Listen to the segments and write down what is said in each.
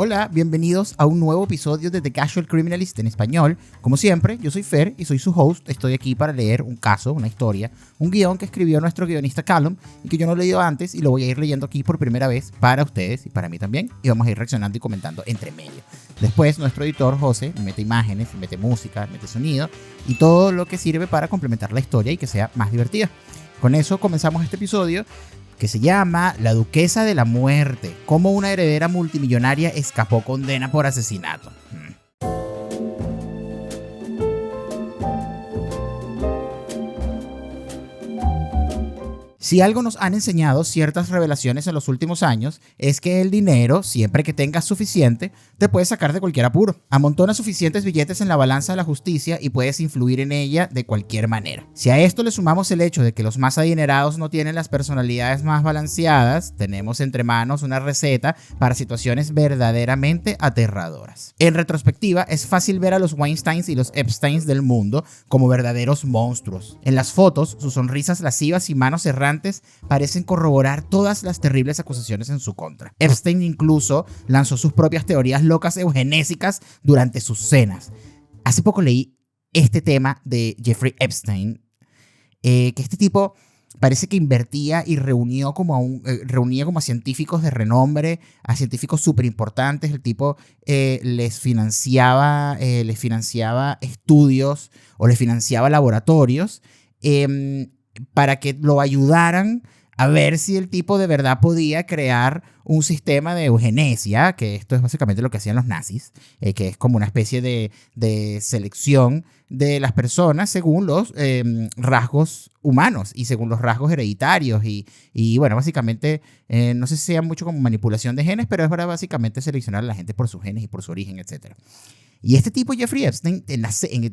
Hola, bienvenidos a un nuevo episodio de The Casual Criminalist en español. Como siempre, yo soy Fer y soy su host. Estoy aquí para leer un caso, una historia, un guión que escribió nuestro guionista Callum y que yo no he leído antes y lo voy a ir leyendo aquí por primera vez para ustedes y para mí también. Y vamos a ir reaccionando y comentando entre medio. Después, nuestro editor José mete imágenes, mete música, mete sonido y todo lo que sirve para complementar la historia y que sea más divertida. Con eso comenzamos este episodio, que se llama La Duquesa de la Muerte, cómo una heredera multimillonaria escapó condena por asesinato. Si algo nos han enseñado ciertas revelaciones en los últimos años, es que el dinero, siempre que tengas suficiente, te puede sacar de cualquier apuro. Amontona suficientes billetes en la balanza de la justicia y puedes influir en ella de cualquier manera. Si a esto le sumamos el hecho de que los más adinerados no tienen las personalidades más balanceadas, tenemos entre manos una receta para situaciones verdaderamente aterradoras. En retrospectiva, es fácil ver a los Weinsteins y los Epsteins del mundo como verdaderos monstruos. En las fotos, sus sonrisas lascivas y manos errantes parecen corroborar todas las terribles acusaciones en su contra. Epstein incluso lanzó sus propias teorías locas eugenésicas durante sus cenas. Hace poco leí este tema de Jeffrey Epstein, que este tipo parece que invertía y reunía como a científicos de renombre, a científicos súper importantes. El tipo les financiaba estudios o les financiaba laboratorios para que lo ayudaran a ver si el tipo de verdad podía crear un sistema de eugenesia, que esto es básicamente lo que hacían los nazis, que es como una especie de selección de las personas según los rasgos humanos y según los rasgos hereditarios y bueno, básicamente no sé si sea mucho como manipulación de genes, pero es para básicamente seleccionar a la gente por sus genes y por su origen, etc. Y este tipo, Jeffrey Epstein,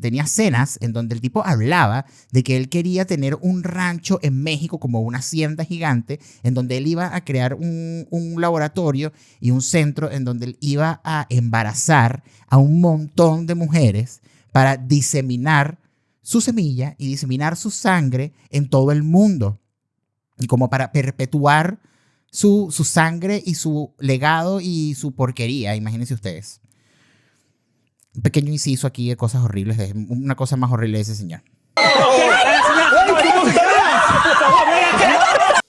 tenía cenas en donde el tipo hablaba de que él quería tener un rancho en México, como una hacienda gigante, en donde él iba a crear un laboratorio y un centro en donde él iba a embarazar a un montón de mujeres para diseminar su semilla y diseminar su sangre en todo el mundo. Y como para perpetuar su sangre y su legado y su porquería, imagínense ustedes. Un pequeño inciso aquí de cosas horribles, de una cosa más horrible de ese señor.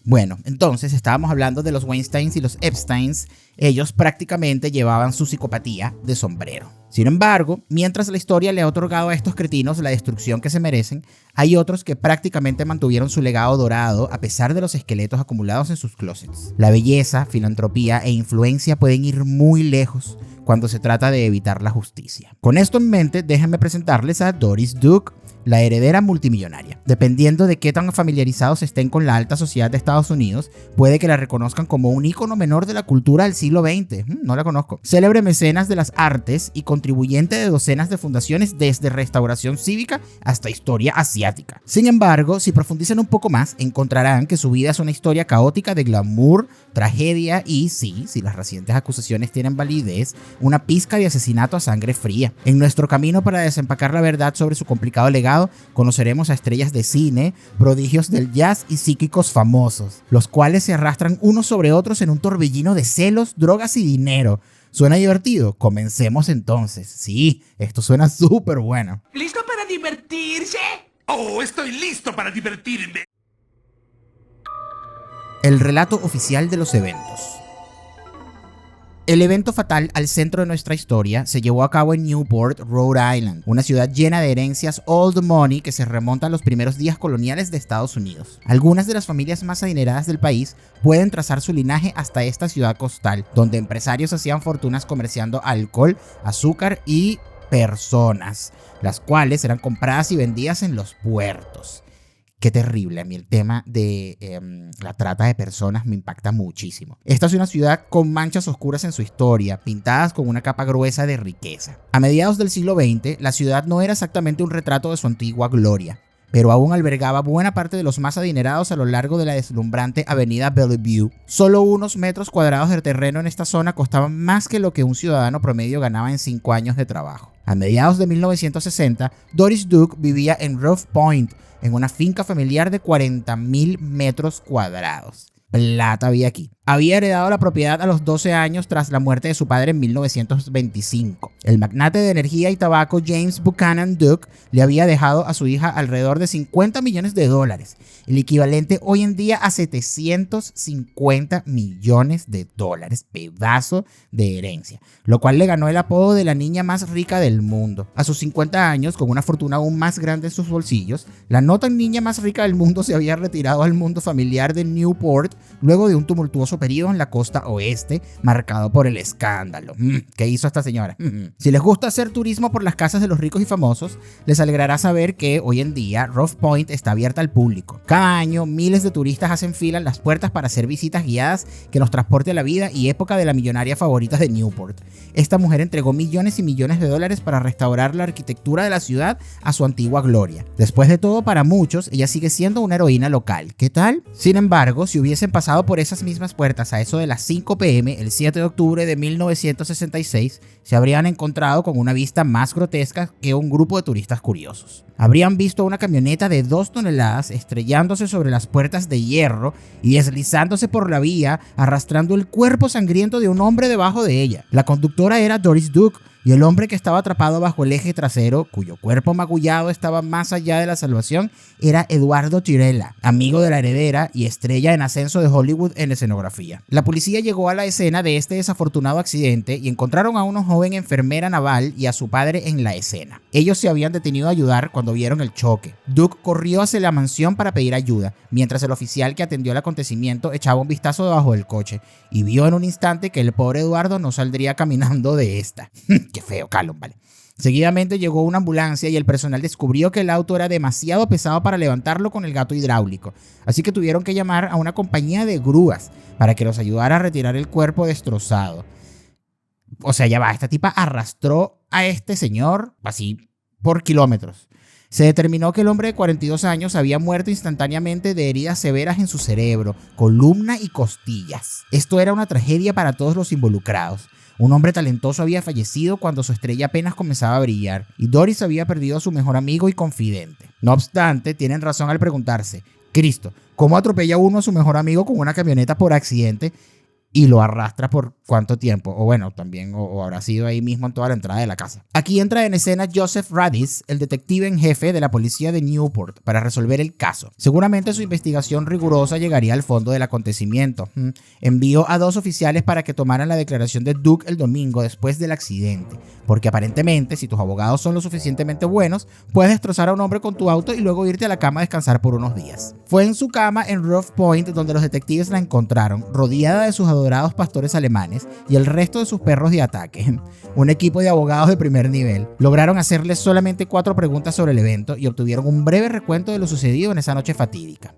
Bueno, entonces estábamos hablando de los Weinsteins y los Epsteins. Ellos prácticamente llevaban su psicopatía de sombrero. Sin embargo, mientras la historia le ha otorgado a estos cretinos la destrucción que se merecen, hay otros que prácticamente mantuvieron su legado dorado a pesar de los esqueletos acumulados en sus closets. La belleza, filantropía e influencia pueden ir muy lejos cuando se trata de evitar la justicia. Con esto en mente, déjenme presentarles a Doris Duke, la heredera multimillonaria. Dependiendo de qué tan familiarizados estén con la alta sociedad de Estados Unidos, puede que la reconozcan como un ícono menor de la cultura del siglo XX. No la conozco. Célebre mecenas de las artes y contribuyente de docenas de fundaciones desde restauración cívica hasta historia asiática. Sin embargo, si profundizan un poco más, encontrarán que su vida es una historia caótica de glamour, tragedia y, sí, si las recientes acusaciones tienen validez, una pizca de asesinato a sangre fría. En nuestro camino para desempacar la verdad sobre su complicado legado, conoceremos a estrellas de cine, prodigios del jazz y psíquicos famosos, los cuales se arrastran unos sobre otros en un torbellino de celos, drogas y dinero. ¿Suena divertido? Comencemos entonces. Sí, esto suena súper bueno. ¿Listo para divertirse? ¡Oh, estoy listo para divertirme! El relato oficial de los eventos. El evento fatal al centro de nuestra historia se llevó a cabo en Newport, Rhode Island, una ciudad llena de herencias old money que se remonta a los primeros días coloniales de Estados Unidos. Algunas de las familias más adineradas del país pueden trazar su linaje hasta esta ciudad costal, donde empresarios hacían fortunas comerciando alcohol, azúcar y personas, las cuales eran compradas y vendidas en los puertos. Qué terrible, a mí el tema de la trata de personas me impacta muchísimo. Esta es una ciudad con manchas oscuras en su historia, pintadas con una capa gruesa de riqueza. A mediados del siglo XX, la ciudad no era exactamente un retrato de su antigua gloria, pero aún albergaba buena parte de los más adinerados a lo largo de la deslumbrante avenida Bellevue. Solo unos metros cuadrados de terreno en esta zona costaban más que lo que un ciudadano promedio ganaba en 5 años de trabajo. A mediados de 1960, Doris Duke vivía en Rough Point, en una finca familiar de 40,000 metros cuadrados. plata había aquí. Había heredado la propiedad a los 12 años tras la muerte de su padre en 1925. El magnate de energía y tabaco James Buchanan Duke le había dejado a su hija alrededor de $50 millones, el equivalente hoy en día a $750 millones, pedazo de herencia, lo cual le ganó el apodo de la niña más rica del mundo. A sus 50 años, con una fortuna aún más grande en sus bolsillos, la no tan niña más rica del mundo se había retirado al mundo familiar de Newport luego de un tumultuoso periodo en la costa oeste marcado por el escándalo. ¿Qué hizo esta señora? Si les gusta hacer turismo por las casas de los ricos y famosos, les alegrará saber que hoy en día Rough Point está abierta al público. Cada año miles de turistas hacen fila en las puertas para hacer visitas guiadas que nos transporte a la vida y época de la millonaria favorita de Newport. Esta mujer entregó millones y millones de dólares para restaurar la arquitectura de la ciudad a su antigua gloria. Después de todo, para muchos, ella sigue siendo una heroína local. ¿Qué tal? Sin embargo, si hubiesen pasado por esas mismas puertas a eso de las 5 p.m. el 7 de octubre de 1966, se habrían encontrado con una vista más grotesca que un grupo de turistas curiosos. Habrían visto una camioneta de 2 toneladas estrellándose sobre las puertas de hierro y deslizándose por la vía, arrastrando el cuerpo sangriento de un hombre debajo de ella. La conductora era Doris Duke, y el hombre que estaba atrapado bajo el eje trasero, cuyo cuerpo magullado estaba más allá de la salvación, era Eduardo Tirella, amigo de la heredera y estrella en ascenso de Hollywood en escenografía. La policía llegó a la escena de este desafortunado accidente y encontraron a una joven enfermera naval y a su padre en la escena. Ellos se habían detenido a ayudar cuando vieron el choque. Duke corrió hacia la mansión para pedir ayuda, mientras el oficial que atendió el acontecimiento echaba un vistazo debajo del coche y vio en un instante que el pobre Eduardo no saldría caminando de esta. Qué feo, Callum, vale. Seguidamente llegó una ambulancia y el personal descubrió que el auto era demasiado pesado para levantarlo con el gato hidráulico, así que tuvieron que llamar a una compañía de grúas para que los ayudara a retirar el cuerpo destrozado. O sea, ya va, esta tipa arrastró a este señor así por kilómetros. Se determinó que el hombre de 42 años había muerto instantáneamente de heridas severas en su cerebro, columna y costillas. Esto era una tragedia para todos los involucrados. Un hombre talentoso había fallecido cuando su estrella apenas comenzaba a brillar y Doris había perdido a su mejor amigo y confidente. No obstante, tienen razón al preguntarse, Cristo, ¿cómo atropella uno a su mejor amigo con una camioneta por accidente y lo arrastra por cuánto tiempo? O bueno, también o habrá sido ahí mismo en toda la entrada de la casa. Aquí entra en escena Joseph Radice, el detective en jefe de la policía de Newport, para resolver el caso. Seguramente su investigación rigurosa llegaría al fondo del acontecimiento. Envió a 2 oficiales para que tomaran la declaración de Duke el domingo después del accidente, porque aparentemente, si tus abogados son lo suficientemente buenos, puedes destrozar a un hombre con tu auto y luego irte a la cama a descansar por unos días. Fue en su cama en Rough Point donde los detectives la encontraron, rodeada de sus adorados pastores alemanes y el resto de sus perros de ataque. Un equipo de abogados de primer nivel. Lograron hacerles solamente 4 preguntas sobre el evento y obtuvieron un breve recuento de lo sucedido en esa noche fatídica.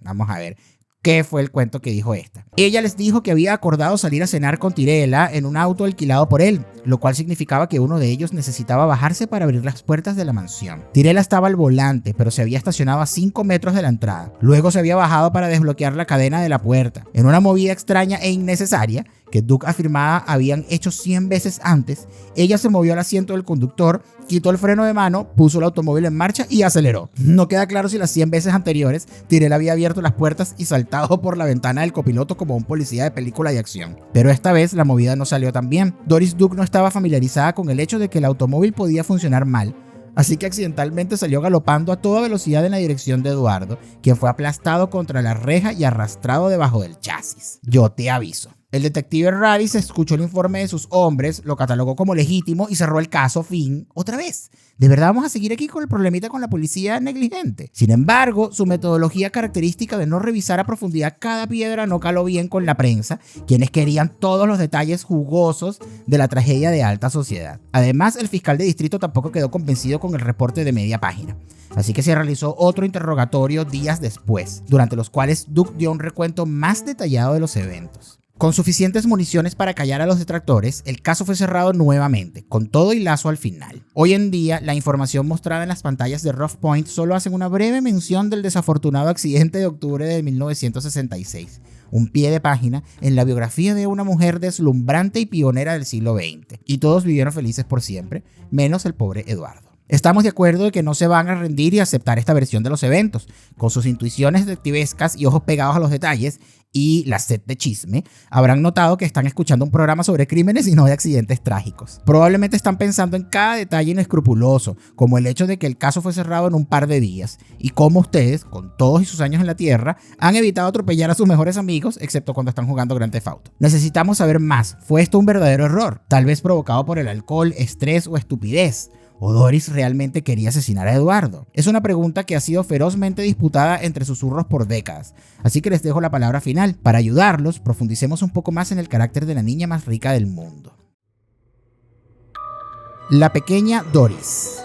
Vamos a ver. ¿Qué fue el cuento que dijo esta? Ella les dijo que había acordado salir a cenar con Tirella en un auto alquilado por él, lo cual significaba que uno de ellos necesitaba bajarse para abrir las puertas de la mansión. Tirella estaba al volante, pero se había estacionado a 5 metros de la entrada. Luego se había bajado para desbloquear la cadena de la puerta. En una movida extraña e innecesaria, que Duke afirmaba habían hecho 100 veces antes, ella se movió al asiento del conductor, quitó el freno de mano, puso el automóvil en marcha y aceleró. No queda claro si las 100 veces anteriores Tirella había abierto las puertas y saltado por la ventana del copiloto como un policía de película de acción. Pero esta vez la movida no salió tan bien. Doris Duke no estaba familiarizada con el hecho de que el automóvil podía funcionar mal, así que accidentalmente salió galopando a toda velocidad en la dirección de Eduardo, quien fue aplastado contra la reja y arrastrado debajo del chasis. Yo te aviso. El detective Radice escuchó el informe de sus hombres, lo catalogó como legítimo y cerró el caso. Fin. Otra vez. ¿De verdad vamos a seguir aquí con el problemita con la policía negligente? Sin embargo, su metodología característica de no revisar a profundidad cada piedra no caló bien con la prensa, quienes querían todos los detalles jugosos de la tragedia de alta sociedad. Además, el fiscal de distrito tampoco quedó convencido con el reporte de media página. Así que se realizó otro interrogatorio días después, durante los cuales Duke dio un recuento más detallado de los eventos. Con suficientes municiones para callar a los detractores, el caso fue cerrado nuevamente, con todo y lazo al final. Hoy en día, la información mostrada en las pantallas de Rough Point solo hace una breve mención del desafortunado accidente de octubre de 1966, un pie de página en la biografía de una mujer deslumbrante y pionera del siglo XX. Y todos vivieron felices por siempre, menos el pobre Eduardo. Estamos de acuerdo de que no se van a rendir y aceptar esta versión de los eventos. Con sus intuiciones detectivescas y ojos pegados a los detalles y la sed de chisme, habrán notado que están escuchando un programa sobre crímenes y no de accidentes trágicos. Probablemente están pensando en cada detalle inescrupuloso, como el hecho de que el caso fue cerrado en un par de días, y cómo ustedes, con todos y sus años en la Tierra, han evitado atropellar a sus mejores amigos, excepto cuando están jugando Grand Theft Auto. Necesitamos saber más. ¿Fue esto un verdadero error? Tal vez provocado por el alcohol, estrés o estupidez. ¿O Doris realmente quería asesinar a Eduardo? Es una pregunta que ha sido ferozmente disputada entre susurros por décadas, así que les dejo la palabra final. Para ayudarlos, profundicemos un poco más en el carácter de la niña más rica del mundo. La pequeña Doris.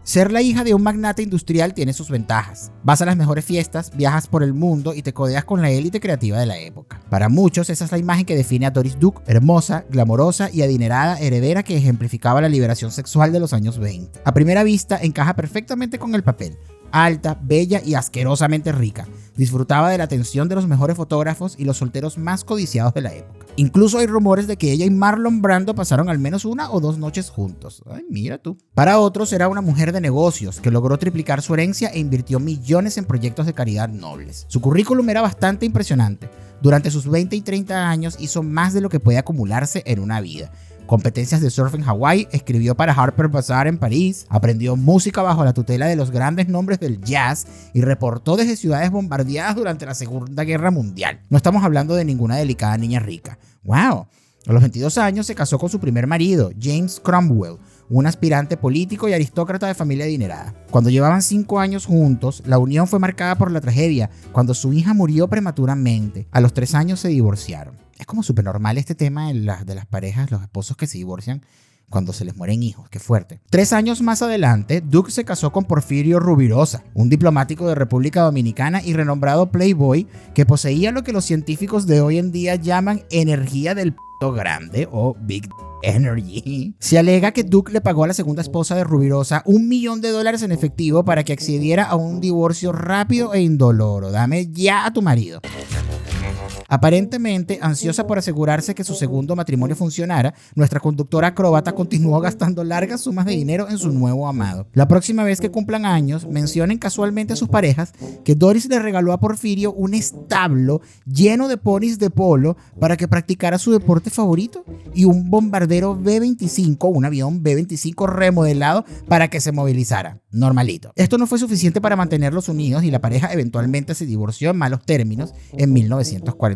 Ser la hija de un magnate industrial tiene sus ventajas. Vas a las mejores fiestas, viajas por el mundo y te codeas con la élite creativa de la época. Para muchos, esa es la imagen que define a Doris Duke, hermosa, glamorosa y adinerada heredera que ejemplificaba la liberación sexual de los años 20. A primera vista, encaja perfectamente con el papel. Alta, bella y asquerosamente rica. Disfrutaba de la atención de los mejores fotógrafos y los solteros más codiciados de la época. Incluso hay rumores de que ella y Marlon Brando pasaron al menos 1 o 2 noches juntos. Ay, mira tú. Para otros era una mujer de negocios que logró triplicar su herencia e invirtió millones en proyectos de caridad nobles. Su currículum era bastante impresionante. Durante sus 20 y 30 años hizo más de lo que puede acumularse en una vida. Competencias de surf en Hawái, escribió para Harper Bazaar en París, aprendió música bajo la tutela de los grandes nombres del jazz y reportó desde ciudades bombardeadas durante la Segunda Guerra Mundial. No estamos hablando de ninguna delicada niña rica. ¡Wow! A los 22 años se casó con su primer marido, James Cromwell, un aspirante político y aristócrata de familia adinerada. Cuando llevaban 5 años juntos, la unión fue marcada por la tragedia, cuando su hija murió prematuramente. A los 3 años se divorciaron. Es como súper normal este tema de las parejas, los esposos que se divorcian cuando se les mueren hijos. ¡Qué fuerte! 3 años más adelante, Duke se casó con Porfirio Rubirosa, un diplomático de República Dominicana y renombrado playboy que poseía lo que los científicos de hoy en día llaman energía del p*** grande o Big Energy. Se alega que Duke le pagó a la segunda esposa de Rubirosa $1 millón en efectivo para que accediera a un divorcio rápido e indoloro. Dame ya a tu marido. Aparentemente, ansiosa por asegurarse que su segundo matrimonio funcionara, nuestra conductora acróbata continuó gastando largas sumas de dinero en su nuevo amado. La próxima vez que cumplan años, mencionen casualmente a sus parejas que Doris le regaló a Porfirio un establo lleno de ponis de polo para que practicara su deporte favorito y un bombardero B-25, un avión B-25 remodelado para que se movilizara. Normalito. Esto no fue suficiente para mantenerlos unidos y la pareja eventualmente se divorció en malos términos en 1948.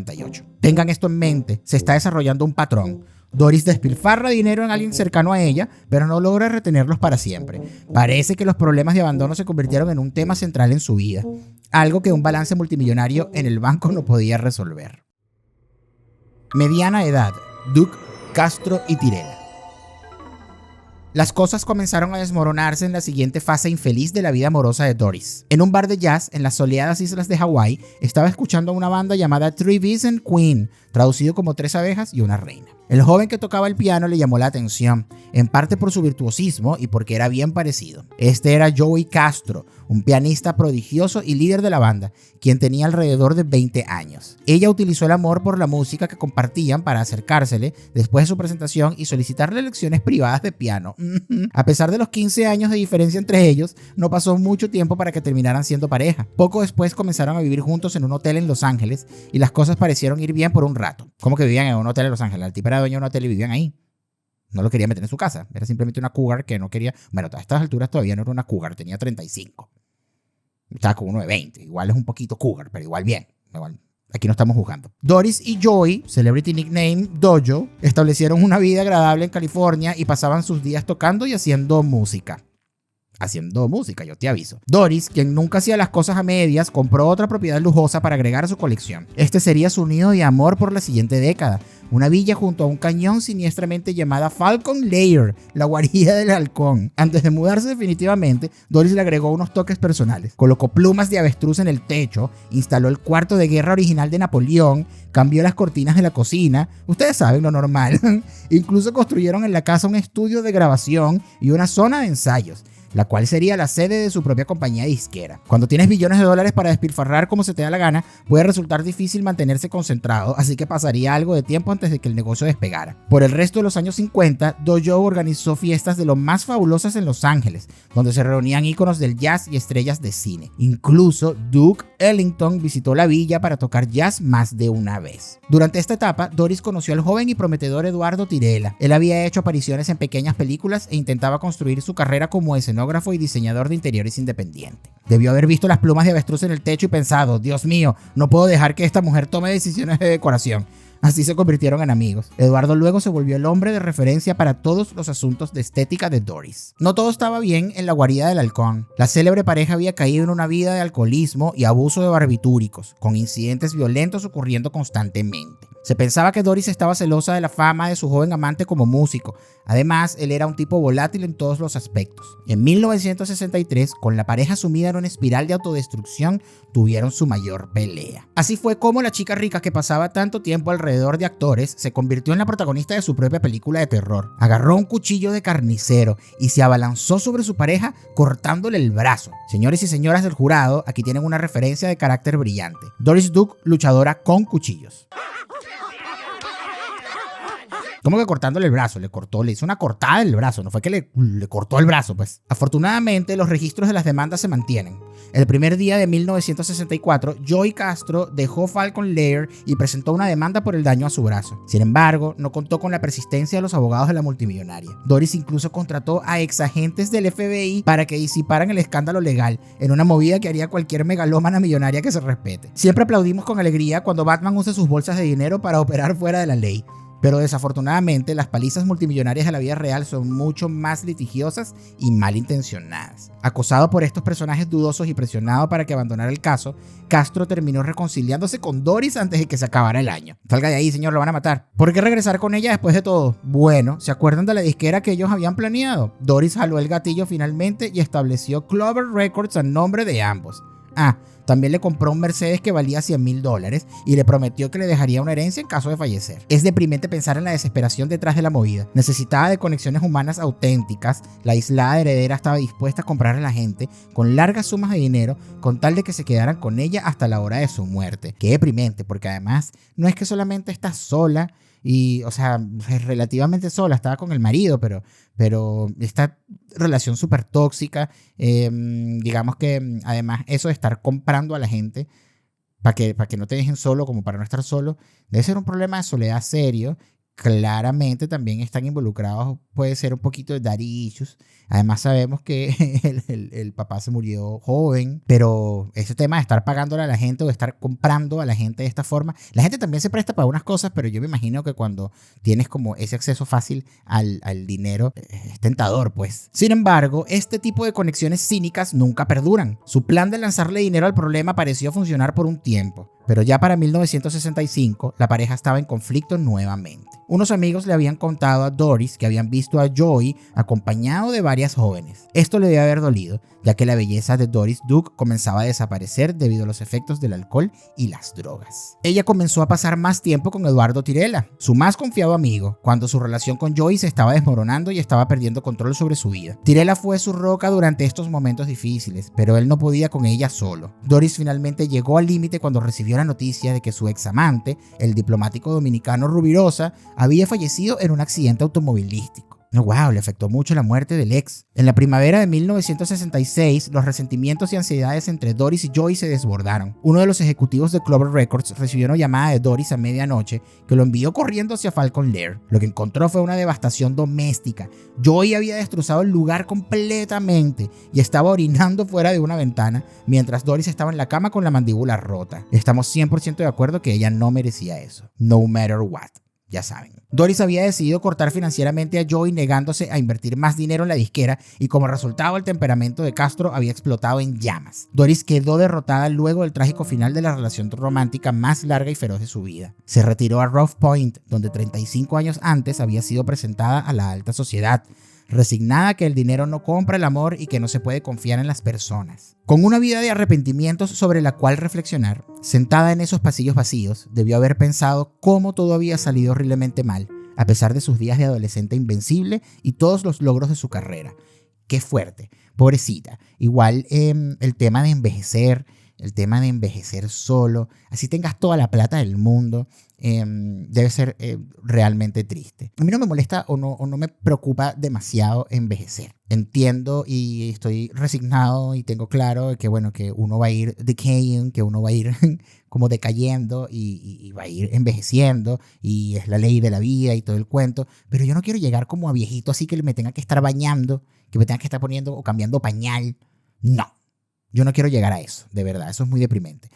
Tengan esto en mente, se está desarrollando un patrón. Doris despilfarra dinero en alguien cercano a ella, pero no logra retenerlos para siempre. Parece que los problemas de abandono se convirtieron en un tema central en su vida, algo que un balance multimillonario en el banco no podía resolver. Mediana edad, Duke, Castro y Tirela. Las cosas comenzaron a desmoronarse en la siguiente fase infeliz de la vida amorosa de Doris. En un bar de jazz en las soleadas islas de Hawái, estaba escuchando a una banda llamada Three Bees and Queen, traducido como 3 abejas y una reina. El joven que tocaba el piano le llamó la atención, en parte por su virtuosismo y porque era bien parecido. Este era Joey Castro, un pianista prodigioso y líder de la banda, quien tenía alrededor de 20 años. Ella utilizó el amor por la música que compartían para acercársele después de su presentación y solicitarle lecciones privadas de piano. A pesar de los 15 años de diferencia entre ellos, no pasó mucho tiempo para que terminaran siendo pareja. Poco después comenzaron a vivir juntos en un hotel en Los Ángeles y las cosas parecieron ir bien por un rato. ¿Cómo que vivían en un hotel en Los Ángeles? El tipo era dueño de un hotel y vivían ahí. No lo quería meter en su casa. Era simplemente una cougar que no quería... Bueno, a estas alturas todavía no era una cougar. Tenía 35. Estaba con uno de 20. Igual es un poquito cougar, pero igual bien. Igual, aquí no estamos jugando. Doris y Joey, celebrity nickname Dojo, establecieron una vida agradable en California y pasaban sus días tocando y haciendo música. Yo te aviso. Doris, quien nunca hacía las cosas a medias, compró otra propiedad lujosa para agregar a su colección. Este sería su nido de amor por la siguiente década. Una villa junto a un cañón siniestramente llamada Falcon Lair, la guarida del halcón. Antes de mudarse definitivamente, Doris le agregó unos toques personales. Colocó plumas de avestruz en el techo, instaló el cuarto de guerra original de Napoleón, cambió las cortinas de la cocina, ustedes saben lo normal. Incluso construyeron en la casa un estudio de grabación y una zona de ensayos. la cual sería la sede de su propia compañía disquera. Cuando tienes billones de dólares para despilfarrar como se te da la gana, puede resultar difícil mantenerse concentrado, así que pasaría algo de tiempo antes de que el negocio despegara. Por el resto de los años 50, Dojo organizó fiestas de lo más fabulosas en Los Ángeles, donde se reunían íconos del jazz y estrellas de cine. Incluso Duke Ellington visitó la villa para tocar jazz más de una vez. Durante esta etapa, Doris conoció al joven y prometedor Eduardo Tirela. Él había hecho apariciones en pequeñas películas e intentaba construir su carrera como escenógrafo y diseñador de interiores independiente. Debió haber visto las plumas de avestruz en el techo y pensado: Dios mío, no puedo dejar que esta mujer tome decisiones de decoración. Así se convirtieron en amigos. Eduardo luego se volvió el hombre de referencia para todos los asuntos de estética de Doris. No todo estaba bien en la guarida del halcón. La célebre pareja había caído en una vida de alcoholismo y abuso de barbitúricos, con incidentes violentos ocurriendo constantemente. Se pensaba que Doris estaba celosa de la fama de su joven amante como músico. Además, él era un tipo volátil en todos los aspectos. En 1963, con la pareja sumida en una espiral de autodestrucción, tuvieron su mayor pelea. Así fue como la chica rica que pasaba tanto tiempo alrededor de actores se convirtió en la protagonista de su propia película de terror. Agarró un cuchillo de carnicero y se abalanzó sobre su pareja cortándole el brazo. Señores y señoras del jurado, aquí tienen una referencia de carácter brillante. Doris Duke, luchadora con cuchillos. ¿Cómo que cortándole el brazo? Le hizo una cortada del brazo, no fue que le cortó el brazo, pues. Afortunadamente, los registros de las demandas se mantienen. El primer día de 1964, Joey Castro dejó Falcon Lair y presentó una demanda por el daño a su brazo. Sin embargo, no contó con la persistencia de los abogados de la multimillonaria. Doris incluso contrató a exagentes del FBI para que disiparan el escándalo legal, en una movida que haría cualquier megalómana millonaria que se respete. Siempre aplaudimos con alegría cuando Batman usa sus bolsas de dinero para operar fuera de la ley. Pero desafortunadamente, las palizas multimillonarias de la vida real son mucho más litigiosas y malintencionadas. Acosado por estos personajes dudosos y presionado para que abandonara el caso, Castro terminó reconciliándose con Doris antes de que se acabara el año. Salga de ahí, señor, lo van a matar. ¿Por qué regresar con ella después de todo? Bueno, ¿se acuerdan de la disquera que ellos habían planeado? Doris jaló el gatillo finalmente y estableció Clover Records a nombre de ambos. También le compró un Mercedes que valía $100,000 y le prometió que le dejaría una herencia en caso de fallecer. Es deprimente pensar en la desesperación detrás de la movida. Necesitaba de conexiones humanas auténticas. La aislada heredera estaba dispuesta a comprar a la gente con largas sumas de dinero con tal de que se quedaran con ella hasta la hora de su muerte. Qué deprimente, porque además no es que solamente está sola y, o sea, es relativamente sola, estaba con el marido, pero esta relación súper tóxica, digamos que además eso de estar comprando a la gente para que no te dejen solo, como para no estar solo, debe ser un problema de soledad serio. Claramente también están involucrados, puede ser un poquito de daddy issues. Además sabemos que el papá se murió joven, pero ese tema de estar pagándole a la gente o de estar comprando a la gente de esta forma, la gente también se presta para unas cosas, pero yo me imagino que cuando tienes como ese acceso fácil al dinero, es tentador, pues. Sin embargo, este tipo de conexiones cínicas nunca perduran. Su plan de lanzarle dinero al problema pareció funcionar por un tiempo, pero ya para 1965 la pareja estaba en conflicto nuevamente. Unos amigos le habían contado a Doris que habían visto a Joey acompañado de varias jóvenes. Esto le debe haber dolido, ya que la belleza de Doris Duke comenzaba a desaparecer debido a los efectos del alcohol y las drogas. Ella comenzó a pasar más tiempo con Eduardo Tirela, su más confiado amigo, cuando su relación con Joey se estaba desmoronando y estaba perdiendo control sobre su vida. Tirela fue su roca durante estos momentos difíciles, pero él no podía con ella solo. Doris finalmente llegó al límite cuando recibió la noticia de que su ex amante, el diplomático dominicano Rubirosa, había fallecido en un accidente automovilístico. Wow, le afectó mucho la muerte del ex. En la primavera de 1966, los resentimientos y ansiedades entre Doris y Joey se desbordaron. Uno de los ejecutivos de Clover Records recibió una llamada de Doris a medianoche que lo envió corriendo hacia Falcon Lair. Lo que encontró fue una devastación doméstica. Joey había destrozado el lugar completamente y estaba orinando fuera de una ventana mientras Doris estaba en la cama con la mandíbula rota. Estamos 100% de acuerdo que ella no merecía eso. No matter what. Ya saben. Doris había decidido cortar financieramente a Joey negándose a invertir más dinero en la disquera y como resultado el temperamento de Castro había explotado en llamas. Doris quedó derrotada luego del trágico final de la relación romántica más larga y feroz de su vida. Se retiró a Rough Point, donde 35 años antes había sido presentada a la alta sociedad, resignada que el dinero no compra el amor y que no se puede confiar en las personas. Con una vida de arrepentimientos sobre la cual reflexionar, sentada en esos pasillos vacíos, debió haber pensado cómo todo había salido horriblemente mal, a pesar de sus días de adolescente invencible y todos los logros de su carrera. Qué fuerte, pobrecita. Igual el tema de envejecer solo, así tengas toda la plata del mundo, debe ser realmente triste. A mí no me molesta o no me preocupa demasiado envejecer. Entiendo y estoy resignado y tengo claro que, bueno, que uno va a ir decaying, que uno va a ir como decayendo y va a ir envejeciendo y es la ley de la vida y todo el cuento, pero yo no quiero llegar como a viejito así que me tenga que estar bañando, que me tenga que estar poniendo o cambiando pañal. No, yo no quiero llegar a eso, de verdad, eso es muy deprimente.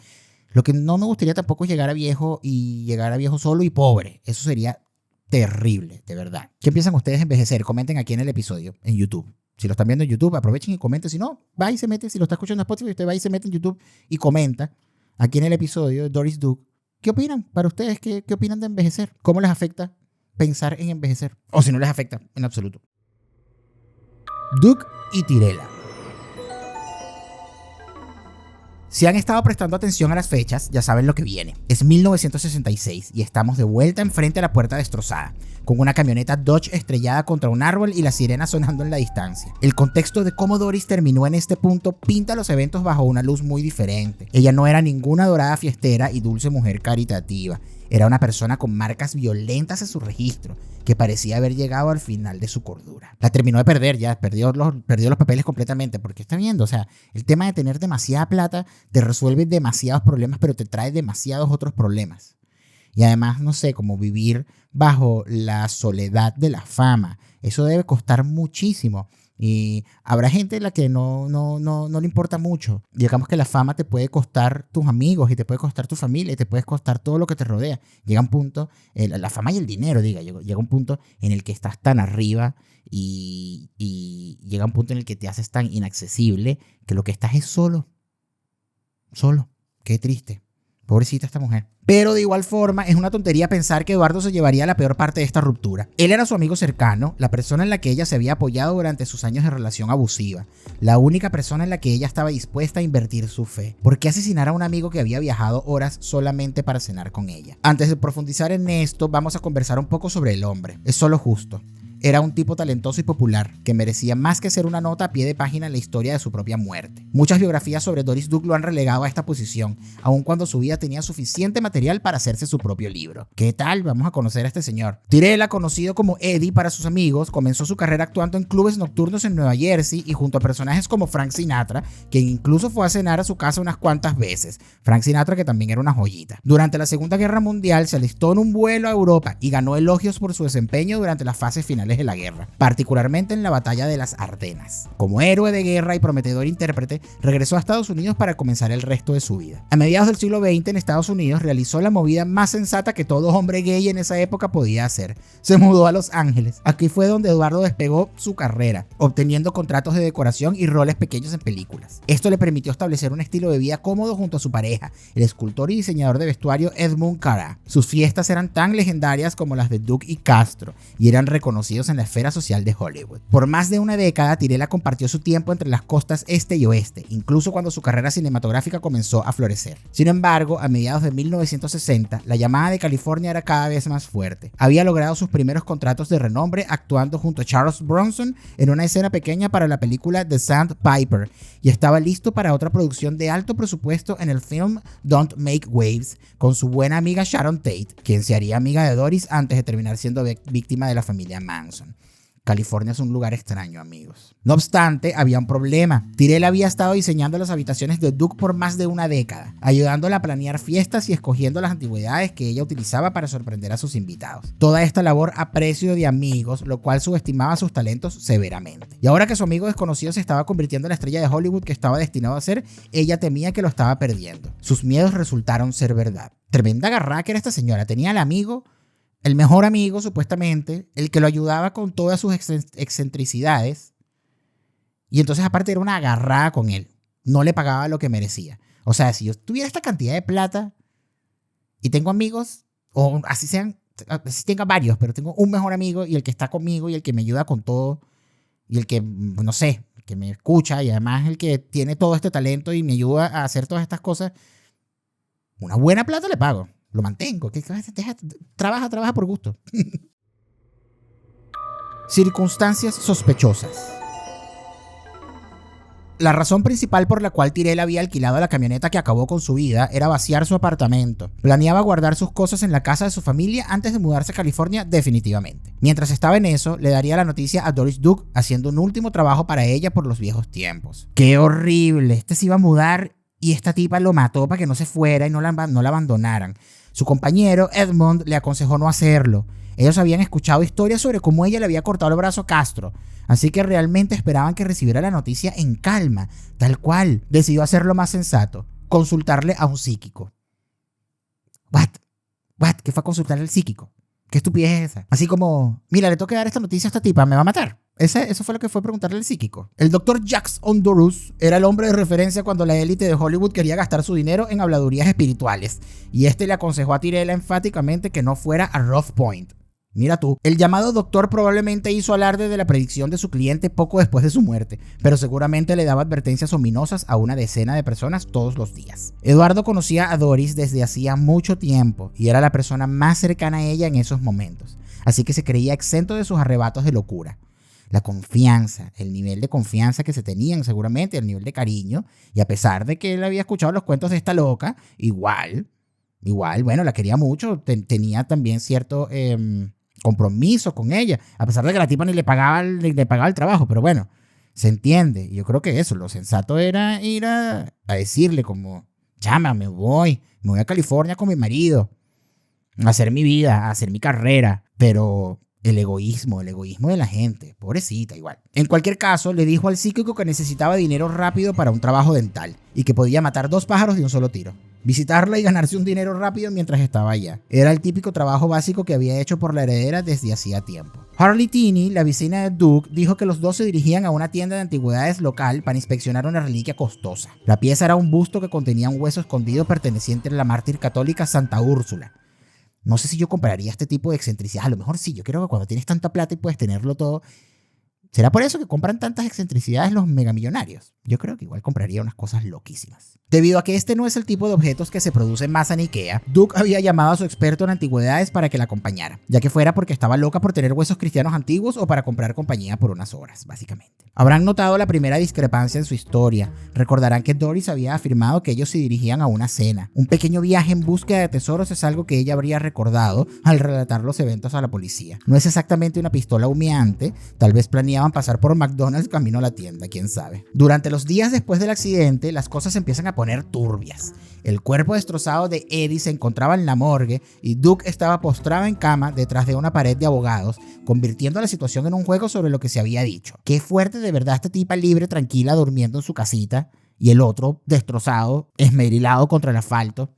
Lo que no me gustaría tampoco es llegar a viejo y llegar a viejo solo y pobre. Eso sería terrible, de verdad. ¿Qué piensan ustedes de envejecer? Comenten aquí en el episodio, en YouTube. Si lo están viendo en YouTube, aprovechen y comenten. Si no, va y se mete. Si lo está escuchando en Spotify, usted va y se mete en YouTube y comenta aquí en el episodio de Doris Duke. ¿Qué opinan? Para ustedes, ¿qué opinan de envejecer? ¿Cómo les afecta pensar en envejecer? O si no les afecta en absoluto. Duke y Tyrella. Si han estado prestando atención a las fechas, ya saben lo que viene. Es 1966 y estamos de vuelta enfrente a la puerta destrozada, con una camioneta Dodge estrellada contra un árbol y la sirena sonando en la distancia. El contexto de cómo Doris terminó en este punto pinta los eventos bajo una luz muy diferente. Ella no era ninguna dorada fiestera y dulce mujer caritativa. Era una persona con marcas violentas en su registro, que parecía haber llegado al final de su cordura. La terminó de perder ya, perdió los papeles completamente, porque está viendo, o sea, el tema de tener demasiada plata te resuelve demasiados problemas, pero te trae demasiados otros problemas. Y además, no sé, como vivir bajo la soledad de la fama, eso debe costar muchísimo. Y habrá gente a la que no le importa mucho. Digamos que la fama te puede costar tus amigos y te puede costar tu familia y te puede costar todo lo que te rodea. Llega un punto, la fama y el dinero, llega un punto en el que estás tan arriba y llega un punto en el que te haces tan inaccesible que lo que estás es solo. Solo. Qué triste. Pobrecita esta mujer. Pero de igual forma es una tontería pensar que Eduardo se llevaría la peor parte de esta ruptura. Él era su amigo cercano, la persona en la que ella se había apoyado durante sus años de relación abusiva, la única persona en la que ella estaba dispuesta a invertir su fe. ¿Por qué asesinar a un amigo que había viajado horas solamente para cenar con ella? Antes de profundizar en esto, vamos a conversar un poco sobre el hombre. Es solo justo. Era un tipo talentoso y popular, que merecía más que ser una nota a pie de página en la historia de su propia muerte. Muchas biografías sobre Doris Duke lo han relegado a esta posición, aun cuando su vida tenía suficiente material para hacerse su propio libro. ¿Qué tal? Vamos a conocer a este señor. Tyrella, conocido como Eddie para sus amigos, comenzó su carrera actuando en clubes nocturnos en Nueva Jersey y junto a personajes como Frank Sinatra, quien incluso fue a cenar a su casa unas cuantas veces. Frank Sinatra, que también era una joyita. Durante la Segunda Guerra Mundial se alistó en un vuelo a Europa y ganó elogios por su desempeño durante las fases finales de la guerra, particularmente en la batalla de las Ardenas. Como héroe de guerra y prometedor intérprete, regresó a Estados Unidos para comenzar el resto de su vida. A mediados del siglo XX en Estados Unidos realizó la movida más sensata que todo hombre gay en esa época podía hacer. Se mudó a Los Ángeles. Aquí fue donde Eduardo despegó su carrera, obteniendo contratos de decoración y roles pequeños en películas. Esto le permitió establecer un estilo de vida cómodo junto a su pareja, el escultor y diseñador de vestuario Edmund Cara. Sus fiestas eran tan legendarias como las de Duke y Castro y eran reconocidos en la esfera social de Hollywood. Por más de una década, Tyrella compartió su tiempo entre las costas este y oeste, incluso cuando su carrera cinematográfica comenzó a florecer. Sin embargo, a mediados de 1960, la llamada de California era cada vez más fuerte. Había logrado sus primeros contratos de renombre actuando junto a Charles Bronson en una escena pequeña para la película The Sandpiper y estaba listo para otra producción de alto presupuesto en el film Don't Make Waves con su buena amiga Sharon Tate, quien se haría amiga de Doris antes de terminar siendo víctima de la familia Manson. California es un lugar extraño, amigos. No obstante, había un problema. Tyrella había estado diseñando las habitaciones de Duke por más de una década, ayudándola a planear fiestas y escogiendo las antigüedades que ella utilizaba para sorprender a sus invitados. Toda esta labor a precio de amigos, lo cual subestimaba sus talentos severamente. Y ahora que su amigo desconocido se estaba convirtiendo en la estrella de Hollywood que estaba destinado a ser, ella temía que lo estaba perdiendo. Sus miedos resultaron ser verdad. Tremenda garra que era esta señora. Tenía al amigo, el mejor amigo, supuestamente, el que lo ayudaba con todas sus excentricidades. Y entonces, aparte, era una agarrada con él. No le pagaba lo que merecía. O sea, si yo tuviera esta cantidad de plata y tengo amigos, o así sean, así tenga varios, pero tengo un mejor amigo y el que está conmigo y el que me ayuda con todo y el que, no sé, el que me escucha y además el que tiene todo este talento y me ayuda a hacer todas estas cosas, una buena plata le pago. Lo mantengo. Trabaja por gusto. Circunstancias sospechosas. La razón principal por la cual Tyrell había alquilado la camioneta que acabó con su vida era vaciar su apartamento. Planeaba guardar sus cosas en la casa de su familia antes de mudarse a California definitivamente. Mientras estaba en eso, le daría la noticia a Doris Duke haciendo un último trabajo para ella por los viejos tiempos. ¡Qué horrible! Este se iba a mudar y esta tipa lo mató para que no se fuera y no la abandonaran. Su compañero Edmond le aconsejó no hacerlo. Ellos habían escuchado historias sobre cómo ella le había cortado el brazo a Castro, así que realmente esperaban que recibiera la noticia en calma, tal cual. Decidió hacer lo más sensato, consultarle a un psíquico. ¿What? ¿Qué fue a consultarle al psíquico? ¿Qué estupidez es esa? Así como, mira, le tengo que dar esta noticia a esta tipa, ¿me va a matar? Eso fue lo que fue preguntarle al psíquico. El Dr. Jacques Ondorus era el hombre de referencia cuando la élite de Hollywood quería gastar su dinero en habladurías espirituales, y le aconsejó a Tyrell enfáticamente que no fuera a Rough Point. Mira tú, el llamado doctor probablemente hizo alarde de la predicción de su cliente poco después de su muerte, pero seguramente le daba advertencias ominosas a una decena de personas todos los días. Eduardo conocía a Doris desde hacía mucho tiempo y era la persona más cercana a ella en esos momentos, así que se creía exento de sus arrebatos de locura. La confianza, el nivel de confianza que se tenían seguramente, el nivel de cariño, y a pesar de que él había escuchado los cuentos de esta loca, igual, bueno, la quería mucho, tenía también cierto compromiso con ella, a pesar de que la tipa ni le pagaba el trabajo, pero bueno, se entiende. Yo creo que eso, lo sensato era ir a decirle como, llama, me voy a California con mi marido, a hacer mi vida, a hacer mi carrera, pero el egoísmo de la gente, pobrecita igual. En cualquier caso, le dijo al psíquico que necesitaba dinero rápido para un trabajo dental y que podía matar 2 pájaros de un solo tiro. Visitarla y ganarse un dinero rápido mientras estaba allá. Era el típico trabajo básico que había hecho por la heredera desde hacía tiempo. Harley Tinney, la vecina de Duke, dijo que los dos se dirigían a una tienda de antigüedades local para inspeccionar una reliquia costosa. La pieza era un busto que contenía un hueso escondido perteneciente a la mártir católica Santa Úrsula. No sé si yo compraría este tipo de excentricidades. A lo mejor sí. Yo creo que cuando tienes tanta plata y puedes tenerlo todo, ¿será por eso que compran tantas excentricidades los megamillonarios? Yo creo que igual compraría unas cosas loquísimas. Debido a que este no es el tipo de objetos que se producen más en Ikea, Duke había llamado a su experto en antigüedades para que la acompañara, ya que fuera porque estaba loca por tener huesos cristianos antiguos o para comprar compañía por unas horas, básicamente. Habrán notado la primera discrepancia en su historia. Recordarán que Doris había afirmado que ellos se dirigían a una cena. Un pequeño viaje en búsqueda de tesoros es algo que ella habría recordado al relatar los eventos a la policía. No es exactamente una pistola humeante, tal vez planeaban pasar por McDonald's camino a la tienda, quién sabe. Durante los días después del accidente, las cosas empiezan a poner turbias. El cuerpo destrozado de Eddie se encontraba en la morgue y Duke estaba postrado en cama detrás de una pared de abogados, convirtiendo la situación en un juego sobre lo que se había dicho. Qué fuerte de verdad esta tipa libre, tranquila, durmiendo en su casita, y el otro destrozado, esmerilado contra el asfalto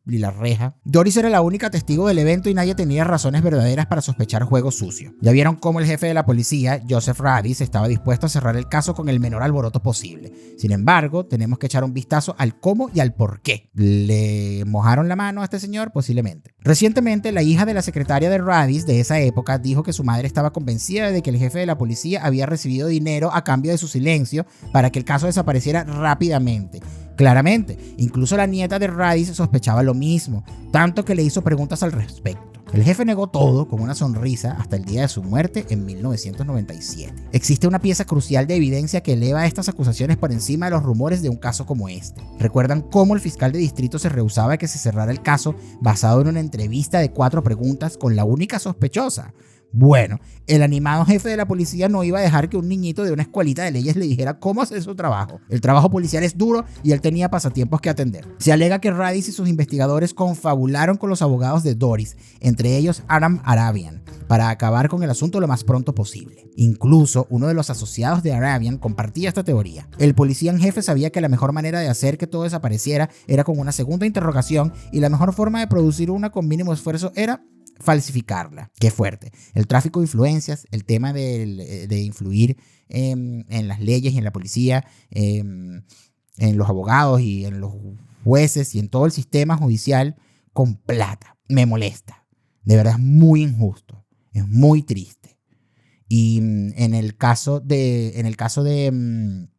y la reja. Doris era la única testigo del evento y nadie tenía razones verdaderas para sospechar juego sucio. Ya vieron cómo el jefe de la policía, Joseph Radis, estaba dispuesto a cerrar el caso con el menor alboroto posible. Sin embargo, tenemos que echar un vistazo al cómo y al por qué. ¿Le mojaron la mano a este señor? Posiblemente. Recientemente, la hija de la secretaria de Radis de esa época dijo que su madre estaba convencida de que el jefe de la policía había recibido dinero a cambio de su silencio para que el caso desapareciera rápidamente. Claramente, incluso la nieta de Radis sospechaba lo mismo, tanto que le hizo preguntas al respecto. El jefe negó todo con una sonrisa hasta el día de su muerte en 1997. Existe una pieza crucial de evidencia que eleva estas acusaciones por encima de los rumores de un caso como este. ¿Recuerdan cómo el fiscal de distrito se rehusaba a que se cerrara el caso basado en una entrevista de 4 preguntas con la única sospechosa? Bueno, el animado jefe de la policía no iba a dejar que un niñito de una escuelita de leyes le dijera cómo hacer su trabajo. El trabajo policial es duro y él tenía pasatiempos que atender. Se alega que Radis y sus investigadores confabularon con los abogados de Doris, entre ellos Aram Arabian, para acabar con el asunto lo más pronto posible. Incluso uno de los asociados de Arabian compartía esta teoría. El policía en jefe sabía que la mejor manera de hacer que todo desapareciera era con una segunda interrogación y la mejor forma de producir una con mínimo esfuerzo era falsificarla. Qué fuerte. El tráfico de influencias, el tema de influir en las leyes y en la policía, en los abogados y en los jueces y en todo el sistema judicial con plata. Me molesta. De verdad es muy injusto. Es muy triste. Y en el caso de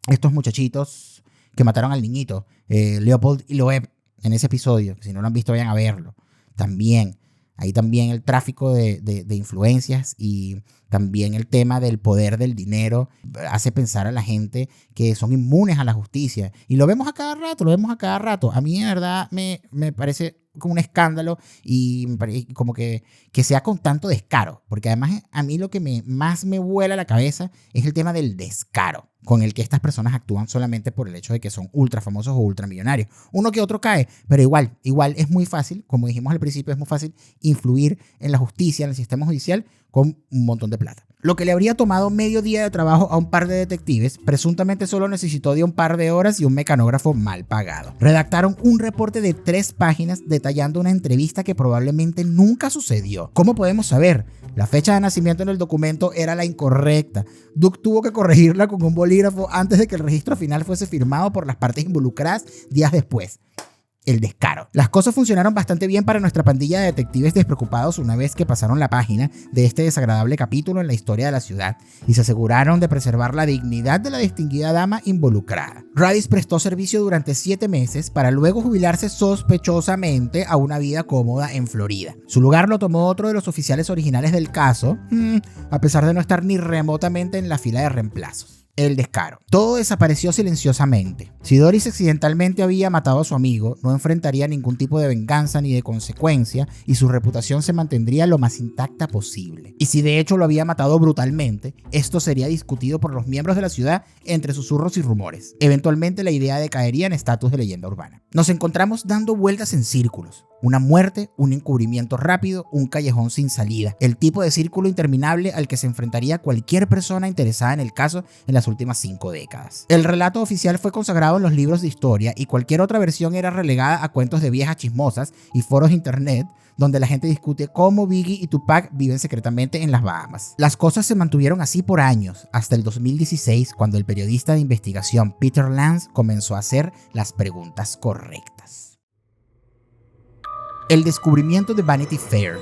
estos muchachitos que mataron al niñito, Leopold y Loeb, en ese episodio, que si no lo han visto vayan a verlo, también Ahí también el tráfico de influencias y también el tema del poder del dinero hace pensar a la gente que son inmunes a la justicia. Y lo vemos a cada rato, A mí de verdad me parece como un escándalo y me parece como que sea con tanto descaro. Porque además a mí lo que más me vuela la cabeza es el tema del descaro con el que estas personas actúan solamente por el hecho de que son ultra famosos o ultra millonarios. Uno que otro cae, pero igual es muy fácil, como dijimos al principio, es muy fácil influir en la justicia, en el sistema judicial, con un montón de plata. Lo que le habría tomado medio día de trabajo a un par de detectives, presuntamente solo necesitó de un par de horas y un mecanógrafo mal pagado. Redactaron un reporte de 3 páginas detallando una entrevista que probablemente nunca sucedió. ¿Cómo podemos saber? La fecha de nacimiento en el documento era la incorrecta. Duke tuvo que corregirla con un bolígrafo antes de que el registro final fuese firmado por las partes involucradas días después. El descaro. Las cosas funcionaron bastante bien para nuestra pandilla de detectives despreocupados una vez que pasaron la página de este desagradable capítulo en la historia de la ciudad y se aseguraron de preservar la dignidad de la distinguida dama involucrada. Radis prestó servicio durante 7 meses para luego jubilarse sospechosamente a una vida cómoda en Florida. Su lugar lo tomó otro de los oficiales originales del caso, a pesar de no estar ni remotamente en la fila de reemplazos. El descaro. Todo desapareció silenciosamente. Si Doris accidentalmente había matado a su amigo, no enfrentaría ningún tipo de venganza ni de consecuencia y su reputación se mantendría lo más intacta posible. Y si de hecho lo había matado brutalmente, esto sería discutido por los miembros de la ciudad entre susurros y rumores. Eventualmente la idea decaería en estatus de leyenda urbana. Nos encontramos dando vueltas en círculos. Una muerte, un encubrimiento rápido, un callejón sin salida. El tipo de círculo interminable al que se enfrentaría cualquier persona interesada en el caso en las últimas 5 décadas. El relato oficial fue consagrado en los libros de historia y cualquier otra versión era relegada a cuentos de viejas chismosas y foros de internet donde la gente discute cómo Biggie y Tupac viven secretamente en las Bahamas. Las cosas se mantuvieron así por años, hasta el 2016, cuando el periodista de investigación Peter Lance comenzó a hacer las preguntas correctas. El descubrimiento de Vanity Fair.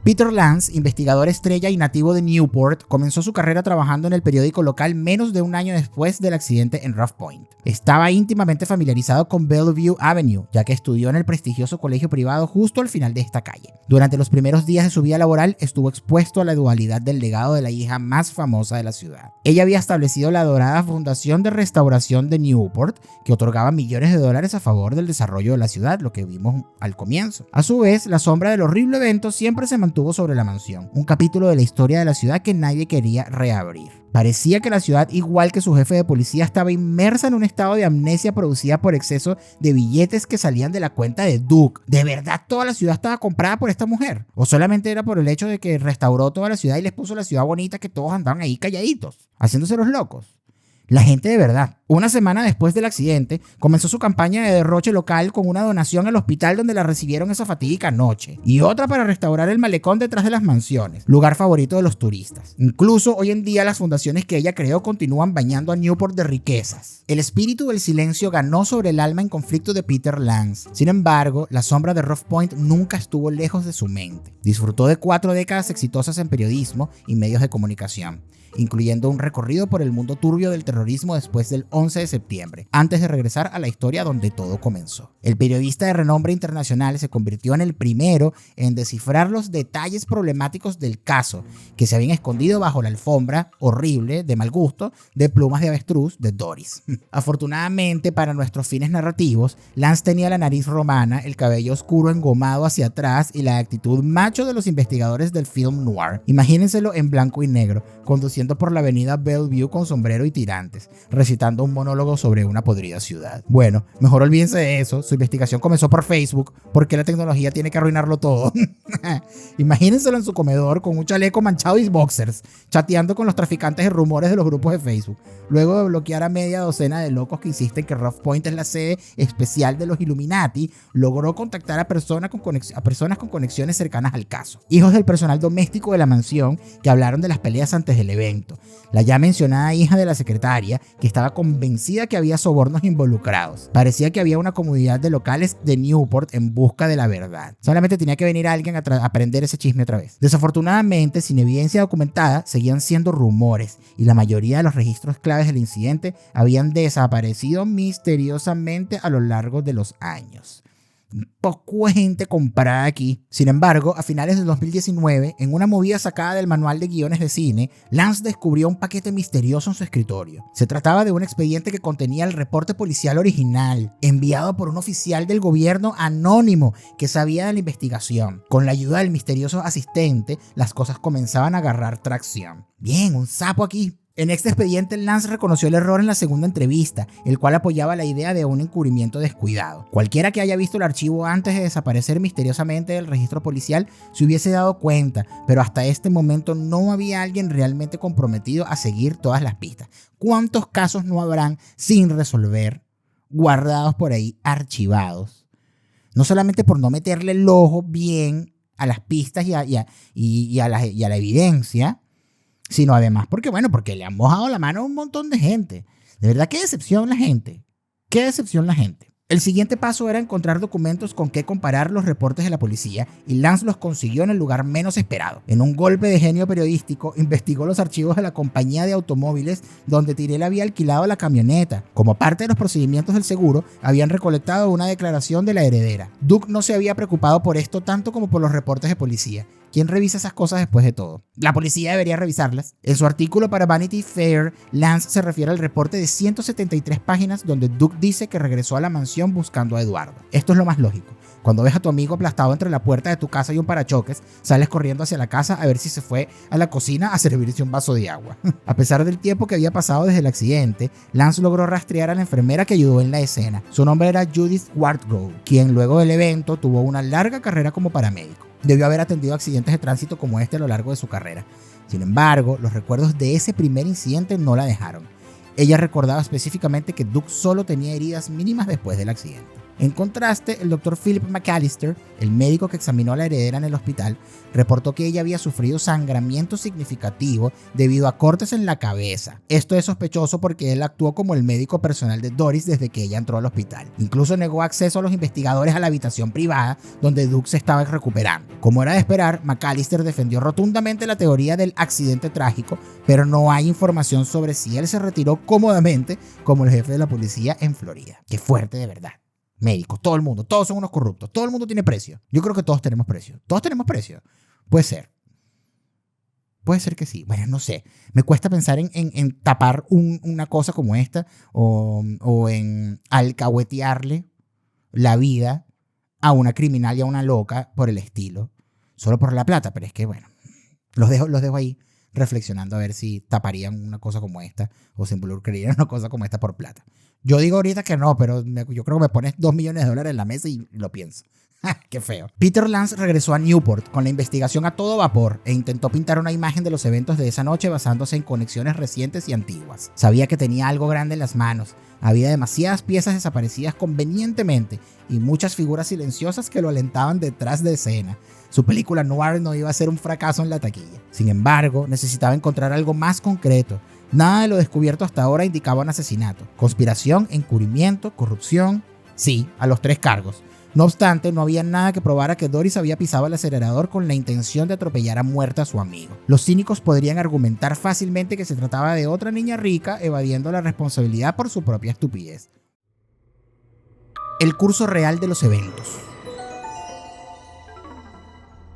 Peter Lance, investigador estrella y nativo de Newport, comenzó su carrera trabajando en el periódico local menos de un año después del accidente en Rough Point. Estaba íntimamente familiarizado con Bellevue Avenue, ya que estudió en el prestigioso colegio privado justo al final de esta calle. Durante los primeros días de su vida laboral, estuvo expuesto a la dualidad del legado de la hija más famosa de la ciudad. Ella había establecido la adorada Fundación de Restauración de Newport, que otorgaba millones de dólares a favor del desarrollo de la ciudad, lo que vimos al comienzo. A su vez, la sombra del horrible evento siempre se mantuvo sobre la mansión, un capítulo de la historia de la ciudad que nadie quería reabrir. Parecía que la ciudad, igual que su jefe de policía, estaba inmersa en un estado de amnesia producida por exceso de billetes que salían de la cuenta de Duke. ¿De verdad toda la ciudad estaba comprada por esta mujer? ¿O solamente era por el hecho de que restauró toda la ciudad y les puso la ciudad bonita que todos andaban ahí calladitos, haciéndose los locos? La gente de verdad. Una semana después del accidente, comenzó su campaña de derroche local con una donación al hospital donde la recibieron esa fatídica noche y otra para restaurar el malecón detrás de las mansiones, lugar favorito de los turistas. Incluso hoy en día las fundaciones que ella creó continúan bañando a Newport de riquezas. El espíritu del silencio ganó sobre el alma en conflicto de Peter Lance. Sin embargo, la sombra de Rough Point nunca estuvo lejos de su mente. Disfrutó de 4 décadas exitosas en periodismo y medios de comunicación, incluyendo un recorrido por el mundo turbio del terrorismo después del 11 de septiembre, antes de regresar a la historia donde todo comenzó. El periodista de renombre internacional se convirtió en el primero en descifrar los detalles problemáticos del caso, que se habían escondido bajo la alfombra horrible, de mal gusto, de plumas de avestruz de Doris. Afortunadamente para nuestros fines narrativos, Lance tenía la nariz romana, el cabello oscuro engomado hacia atrás y la actitud macho de los investigadores del film noir. Imagínenselo en blanco y negro, conduciendo por la avenida Bellevue con sombrero y tirantes, recitando un monólogo sobre una podrida ciudad. Bueno, mejor olvídense de eso. Su investigación comenzó por Facebook, porque la tecnología tiene que arruinarlo todo. Imagínenselo en su comedor con un chaleco manchado y boxers, chateando con los traficantes de rumores de los grupos de Facebook, luego de bloquear a media docena de locos que insisten que Rough Point es la sede especial de los Illuminati. Logró contactar a personas con conexiones cercanas al caso, hijos del personal doméstico de la mansión, que hablaron de las peleas antes del evento. La ya mencionada hija de la secretaria, que estaba convencida que había sobornos involucrados. Parecía que había una comunidad de locales de Newport en busca de la verdad. Solamente tenía que venir alguien a aprender ese chisme otra vez. Desafortunadamente, sin evidencia documentada, seguían siendo rumores y la mayoría de los registros claves del incidente habían desaparecido misteriosamente a lo largo de los años. Poco gente comprada aquí. Sin embargo, a finales de 2019, en una movida sacada del manual de guiones de cine, Lance descubrió un paquete misterioso en su escritorio. Se trataba de un expediente que contenía el reporte policial original, enviado por un oficial del gobierno anónimo que sabía de la investigación. Con la ayuda del misterioso asistente, las cosas comenzaban a agarrar tracción. Bien, un sapo aquí. En este expediente, Lance reconoció el error en la segunda entrevista, el cual apoyaba la idea de un encubrimiento descuidado. Cualquiera que haya visto el archivo antes de desaparecer misteriosamente del registro policial se hubiese dado cuenta, pero hasta este momento no había alguien realmente comprometido a seguir todas las pistas. ¿Cuántos casos no habrán sin resolver, guardados por ahí, archivados? No solamente por no meterle el ojo bien a las pistas y a la evidencia, sino además porque le han mojado la mano a un montón de gente. De verdad, qué decepción la gente. Qué decepción la gente. El siguiente paso era encontrar documentos con que comparar los reportes de la policía, y Lance los consiguió en el lugar menos esperado. En un golpe de genio periodístico, investigó los archivos de la compañía de automóviles donde Tyrell había alquilado la camioneta. Como parte de los procedimientos del seguro, habían recolectado una declaración de la heredera. Duke no se había preocupado por esto tanto como por los reportes de policía. ¿Quién revisa esas cosas después de todo? La policía debería revisarlas. En su artículo para Vanity Fair, Lance se refiere al reporte de 173 páginas donde Duke dice que regresó a la mansión buscando a Eduardo. Esto es lo más lógico. Cuando ves a tu amigo aplastado entre la puerta de tu casa y un parachoques, sales corriendo hacia la casa a ver si se fue a la cocina a servirse un vaso de agua. A pesar del tiempo que había pasado desde el accidente, Lance logró rastrear a la enfermera que ayudó en la escena. Su nombre era Judith Wardrow, quien luego del evento tuvo una larga carrera como paramédico. Debió haber atendido accidentes de tránsito como este a lo largo de su carrera. Sin embargo, los recuerdos de ese primer incidente no la dejaron. Ella recordaba específicamente que Duke solo tenía heridas mínimas después del accidente. En contraste, el Dr. Philip McAllister, el médico que examinó a la heredera en el hospital, reportó que ella había sufrido sangramiento significativo debido a cortes en la cabeza. Esto es sospechoso porque él actuó como el médico personal de Doris desde que ella entró al hospital. Incluso negó acceso a los investigadores a la habitación privada donde Duke se estaba recuperando. Como era de esperar, McAllister defendió rotundamente la teoría del accidente trágico, pero no hay información sobre si él se retiró cómodamente como el jefe de la policía en Florida. Qué fuerte, de verdad. Médicos, todo el mundo, todos son unos corruptos, todo el mundo tiene precio. Yo creo que todos tenemos precio. Todos tenemos precio. Puede ser. Puede ser que sí. Bueno, no sé. Me cuesta pensar en tapar una cosa como esta o en alcahuetearle la vida a una criminal y a una loca por el estilo. Solo por la plata. Pero es que, bueno, los dejo ahí reflexionando a ver si taparían una cosa como esta o se involucrarían en una cosa como esta por plata. Yo digo ahorita que no, pero yo creo que me pones $2 millones en la mesa y lo pienso. ¡Qué feo! Peter Lance regresó a Newport con la investigación a todo vapor e intentó pintar una imagen de los eventos de esa noche basándose en conexiones recientes y antiguas. Sabía que tenía algo grande en las manos. Había demasiadas piezas desaparecidas convenientemente y muchas figuras silenciosas que lo alentaban detrás de escena. Su película noir no iba a ser un fracaso en la taquilla. Sin embargo, necesitaba encontrar algo más concreto. Nada de lo descubierto hasta ahora indicaba un asesinato. Conspiración, encubrimiento, corrupción. Sí, a los 3 cargos. No obstante, no había nada que probara que Doris había pisado el acelerador con la intención de atropellar a muerte a su amigo. Los cínicos podrían argumentar fácilmente que se trataba de otra niña rica evadiendo la responsabilidad por su propia estupidez. El curso real de los eventos.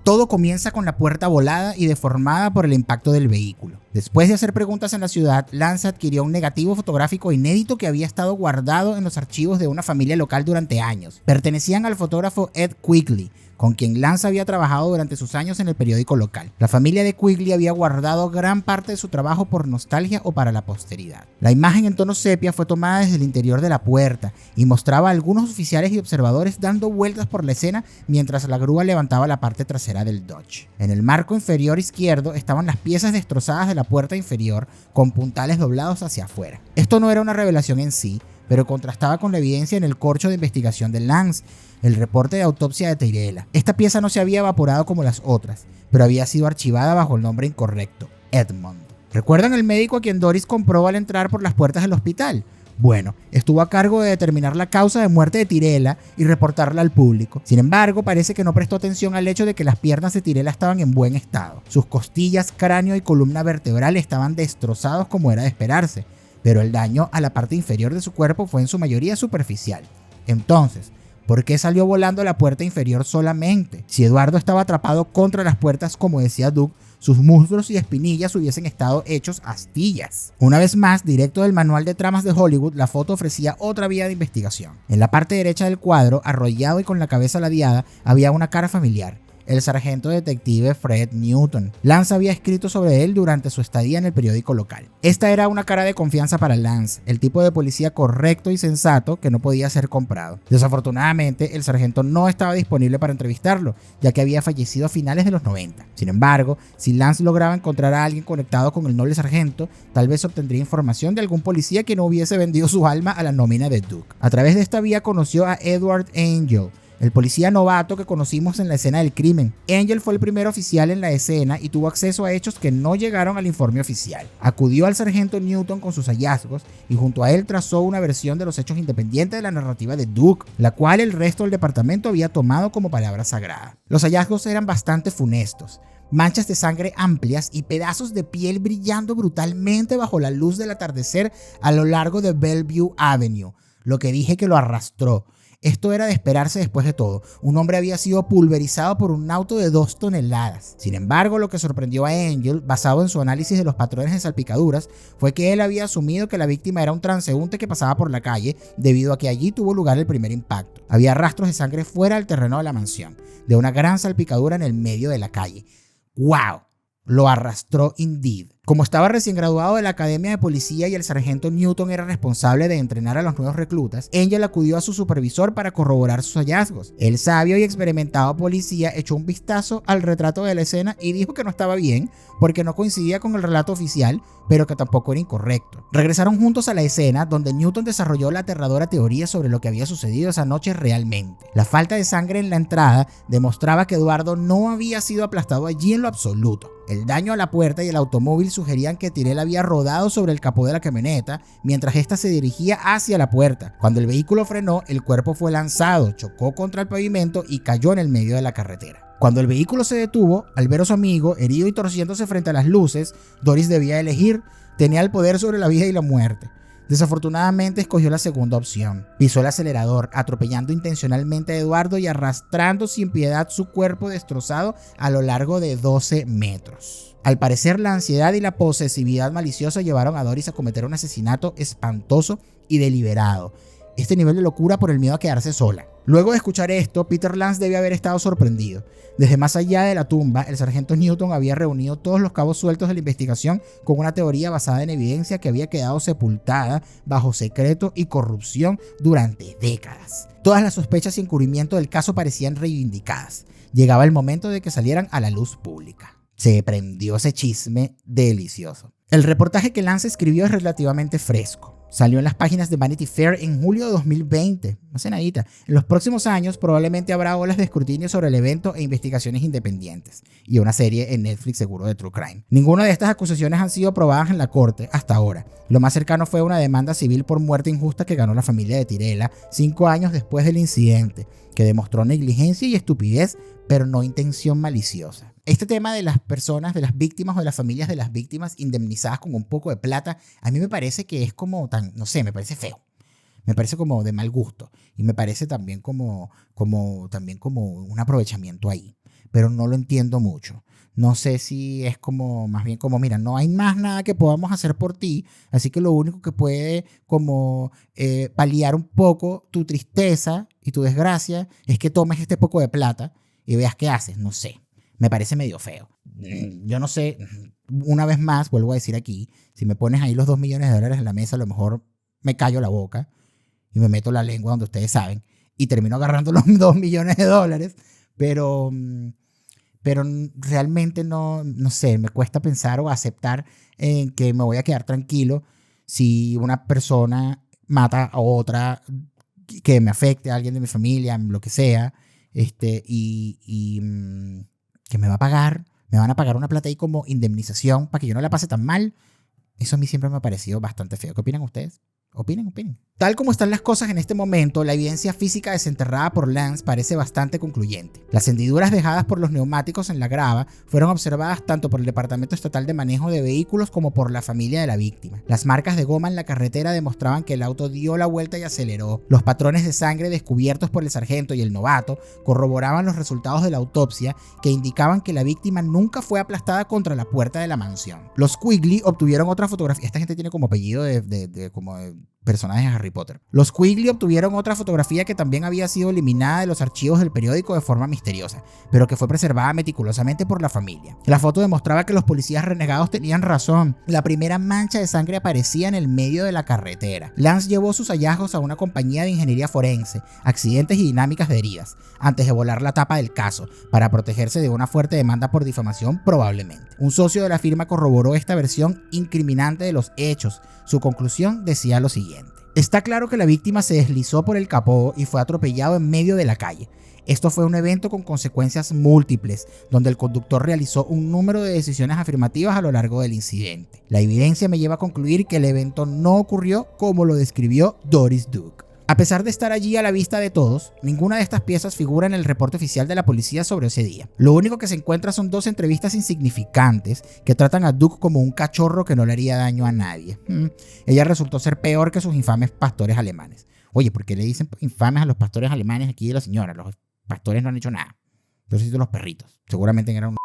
Todo comienza con la puerta volada y deformada por el impacto del vehículo. Después de hacer preguntas en la ciudad, Lance adquirió un negativo fotográfico inédito que había estado guardado en los archivos de una familia local durante años. Pertenecían al fotógrafo Ed Quigley, con quien Lance había trabajado durante sus años en el periódico local. La familia de Quigley había guardado gran parte de su trabajo por nostalgia o para la posteridad. La imagen en tono sepia fue tomada desde el interior de la puerta y mostraba a algunos oficiales y observadores dando vueltas por la escena mientras la grúa levantaba la parte trasera del Dodge. En el marco inferior izquierdo estaban las piezas destrozadas de la puerta inferior con puntales doblados hacia afuera. Esto no era una revelación en sí, pero contrastaba con la evidencia en el corcho de investigación de Lance, el reporte de autopsia de Tyrell. Esta pieza no se había evaporado como las otras, pero había sido archivada bajo el nombre incorrecto, Edmond. ¿Recuerdan el médico a quien Doris compró al entrar por las puertas del hospital? Bueno, estuvo a cargo de determinar la causa de muerte de Tyrell y reportarla al público. Sin embargo, parece que no prestó atención al hecho de que las piernas de Tyrell estaban en buen estado. Sus costillas, cráneo y columna vertebral estaban destrozados como era de esperarse, pero el daño a la parte inferior de su cuerpo fue en su mayoría superficial. Entonces, ¿Por qué salió volando a la puerta inferior solamente? Si Eduardo estaba atrapado contra las puertas, como decía Doug, sus muslos y espinillas hubiesen estado hechos astillas. Una vez más, directo del manual de tramas de Hollywood, la foto ofrecía otra vía de investigación. En la parte derecha del cuadro, arrollado y con la cabeza ladeada, había una cara familiar. El sargento detective Fred Newton. Lance había escrito sobre él durante su estadía en el periódico local. Esta era una cara de confianza para Lance, el tipo de policía correcto y sensato que no podía ser comprado. Desafortunadamente, el sargento no estaba disponible para entrevistarlo, ya que había fallecido a finales de los 90. Sin embargo, si Lance lograba encontrar a alguien conectado con el noble sargento, tal vez obtendría información de algún policía que no hubiese vendido su alma a la nómina de Duke. A través de esta vía conoció a Edward Angel, el policía novato que conocimos en la escena del crimen. Angel fue el primer oficial en la escena y tuvo acceso a hechos que no llegaron al informe oficial. Acudió al sargento Newton con sus hallazgos y junto a él trazó una versión de los hechos independiente de la narrativa de Duke, la cual el resto del departamento había tomado como palabra sagrada. Los hallazgos eran bastante funestos. Manchas de sangre amplias y pedazos de piel brillando brutalmente bajo la luz del atardecer a lo largo de Bellevue Avenue, lo que dije que lo arrastró. Esto era de esperarse después de todo. Un hombre había sido pulverizado por un auto de 2 toneladas. Sin embargo, lo que sorprendió a Angel, basado en su análisis de los patrones de salpicaduras, fue que él había asumido que la víctima era un transeúnte que pasaba por la calle, debido a que allí tuvo lugar el primer impacto. Había rastros de sangre fuera del terreno de la mansión, de una gran salpicadura en el medio de la calle. ¡Wow! Lo arrastró indeed. Como estaba recién graduado de la Academia de Policía y el sargento Newton era responsable de entrenar a los nuevos reclutas, Angel acudió a su supervisor para corroborar sus hallazgos. El sabio y experimentado policía echó un vistazo al retrato de la escena y dijo que no estaba bien porque no coincidía con el relato oficial, pero que tampoco era incorrecto. Regresaron juntos a la escena donde Newton desarrolló la aterradora teoría sobre lo que había sucedido esa noche realmente. La falta de sangre en la entrada demostraba que Eduardo no había sido aplastado allí en lo absoluto. El daño a la puerta y el automóvil sugerían que Tyrell había rodado sobre el capó de la camioneta mientras ésta se dirigía hacia la puerta. Cuando el vehículo frenó, el cuerpo fue lanzado, chocó contra el pavimento y cayó en el medio de la carretera. Cuando el vehículo se detuvo, al ver a su amigo herido y torciéndose frente a las luces, Doris debía elegir. Tenía el poder sobre la vida y la muerte. Desafortunadamente escogió la segunda opción. Pisó el acelerador, atropellando intencionalmente a Eduardo y arrastrando sin piedad su cuerpo destrozado a lo largo de 12 metros. Al parecer, la ansiedad y la posesividad maliciosa llevaron a Doris a cometer un asesinato espantoso y deliberado. Este nivel de locura por el miedo a quedarse sola. Luego de escuchar esto, Peter Lance debe haber estado sorprendido. Desde más allá de la tumba, el sargento Newton había reunido todos los cabos sueltos de la investigación con una teoría basada en evidencia que había quedado sepultada bajo secreto y corrupción durante décadas. Todas las sospechas y encubrimiento del caso parecían reivindicadas. Llegaba el momento de que salieran a la luz pública. Se prendió ese chisme delicioso. El reportaje que Lance escribió es relativamente fresco. Salió en las páginas de Vanity Fair en julio de 2020, hace nadita. En los próximos años probablemente habrá olas de escrutinio sobre el evento e investigaciones independientes, y una serie en Netflix seguro de True Crime. Ninguna de estas acusaciones han sido probadas en la corte hasta ahora. Lo más cercano fue una demanda civil por muerte injusta que ganó la familia de Tyrell 5 años después del incidente, que demostró negligencia y estupidez, pero no intención maliciosa. Este tema de las personas, de las víctimas o de las familias de las víctimas indemnizadas con un poco de plata, a mí me parece que es como tan, no sé, me parece feo. Me parece como de mal gusto. Y me parece también como un aprovechamiento ahí. Pero no lo entiendo mucho. No sé si es como, más bien como, mira, no hay más nada que podamos hacer por ti, así que lo único que puede como paliar un poco tu tristeza y tu desgracia es que tomes este poco de plata y veas qué haces, no sé. Me parece medio feo. Yo no sé, una vez más, vuelvo a decir aquí, si me pones ahí los $2 millones en la mesa, a lo mejor me callo la boca y me meto la lengua donde ustedes saben y termino agarrando los $2 millones, pero realmente no sé, me cuesta pensar o aceptar que me voy a quedar tranquilo si una persona mata a otra que me afecte, a alguien de mi familia, lo que sea, que me van a pagar una plata ahí como indemnización para que yo no la pase tan mal. Eso a mí siempre me ha parecido bastante feo. ¿Qué opinan ustedes? Opinen. Tal como están las cosas en este momento, la evidencia física desenterrada por Lance parece bastante concluyente. Las hendiduras dejadas por los neumáticos en la grava fueron observadas tanto por el Departamento Estatal de Manejo de Vehículos como por la familia de la víctima. Las marcas de goma en la carretera demostraban que el auto dio la vuelta y aceleró. Los patrones de sangre descubiertos por el sargento y el novato corroboraban los resultados de la autopsia que indicaban que la víctima nunca fue aplastada contra la puerta de la mansión. Los Quigley obtuvieron otra fotografía. Esta gente tiene como apellido de personajes de Harry Potter. Los Quigley obtuvieron otra fotografía que también había sido eliminada de los archivos del periódico de forma misteriosa, pero que fue preservada meticulosamente por la familia. La foto demostraba que los policías renegados tenían razón. La primera mancha de sangre aparecía en el medio de la carretera. Lance llevó sus hallazgos a una compañía de ingeniería forense, accidentes y dinámicas de heridas, antes de volar la tapa del caso, para protegerse de una fuerte demanda por difamación probablemente. Un socio de la firma corroboró esta versión incriminante de los hechos. Su conclusión decía lo siguiente: está claro que la víctima se deslizó por el capó y fue atropellado en medio de la calle. Esto fue un evento con consecuencias múltiples, donde el conductor realizó un número de decisiones afirmativas a lo largo del incidente. La evidencia me lleva a concluir que el evento no ocurrió como lo describió Doris Duke. A pesar de estar allí a la vista de todos, ninguna de estas piezas figura en el reporte oficial de la policía sobre ese día. Lo único que se encuentra son 2 entrevistas insignificantes que tratan a Duke como un cachorro que no le haría daño a nadie. Ella resultó ser peor que sus infames pastores alemanes. Oye, ¿por qué le dicen infames a los pastores alemanes aquí de la señora? Los pastores no han hecho nada. Pero sí son los perritos. Seguramente eran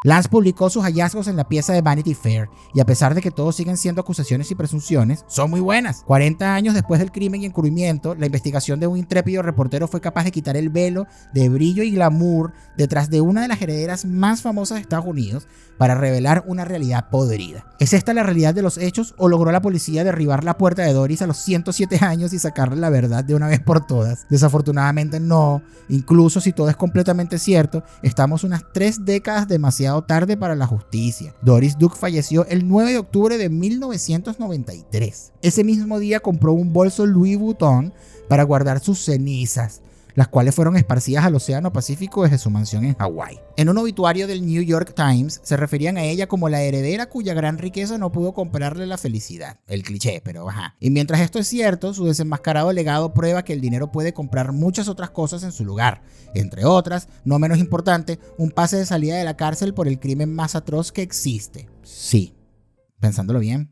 Lance publicó sus hallazgos en la pieza de Vanity Fair, y a pesar de que todos siguen siendo acusaciones y presunciones, son muy buenas. 40 años después del crimen y encubrimiento, la investigación de un intrépido reportero fue capaz de quitar el velo de brillo y glamour detrás de una de las herederas más famosas de Estados Unidos para revelar una realidad podrida. ¿Es esta la realidad de los hechos o logró la policía derribar la puerta de Doris a los 107 años y sacarle la verdad de una vez por todas? Desafortunadamente no. Incluso si todo es completamente cierto, estamos unas 3 décadas demasiado tarde para la justicia. Doris Duke falleció el 9 de octubre de 1993. Ese mismo día compró un bolso Louis Vuitton para guardar sus cenizas, las cuales fueron esparcidas al Océano Pacífico desde su mansión en Hawái. En un obituario del New York Times se referían a ella como la heredera cuya gran riqueza no pudo comprarle la felicidad. El cliché, pero ajá. Y mientras esto es cierto, su desenmascarado legado prueba que el dinero puede comprar muchas otras cosas en su lugar. Entre otras, no menos importante, un pase de salida de la cárcel por el crimen más atroz que existe. Sí, pensándolo bien.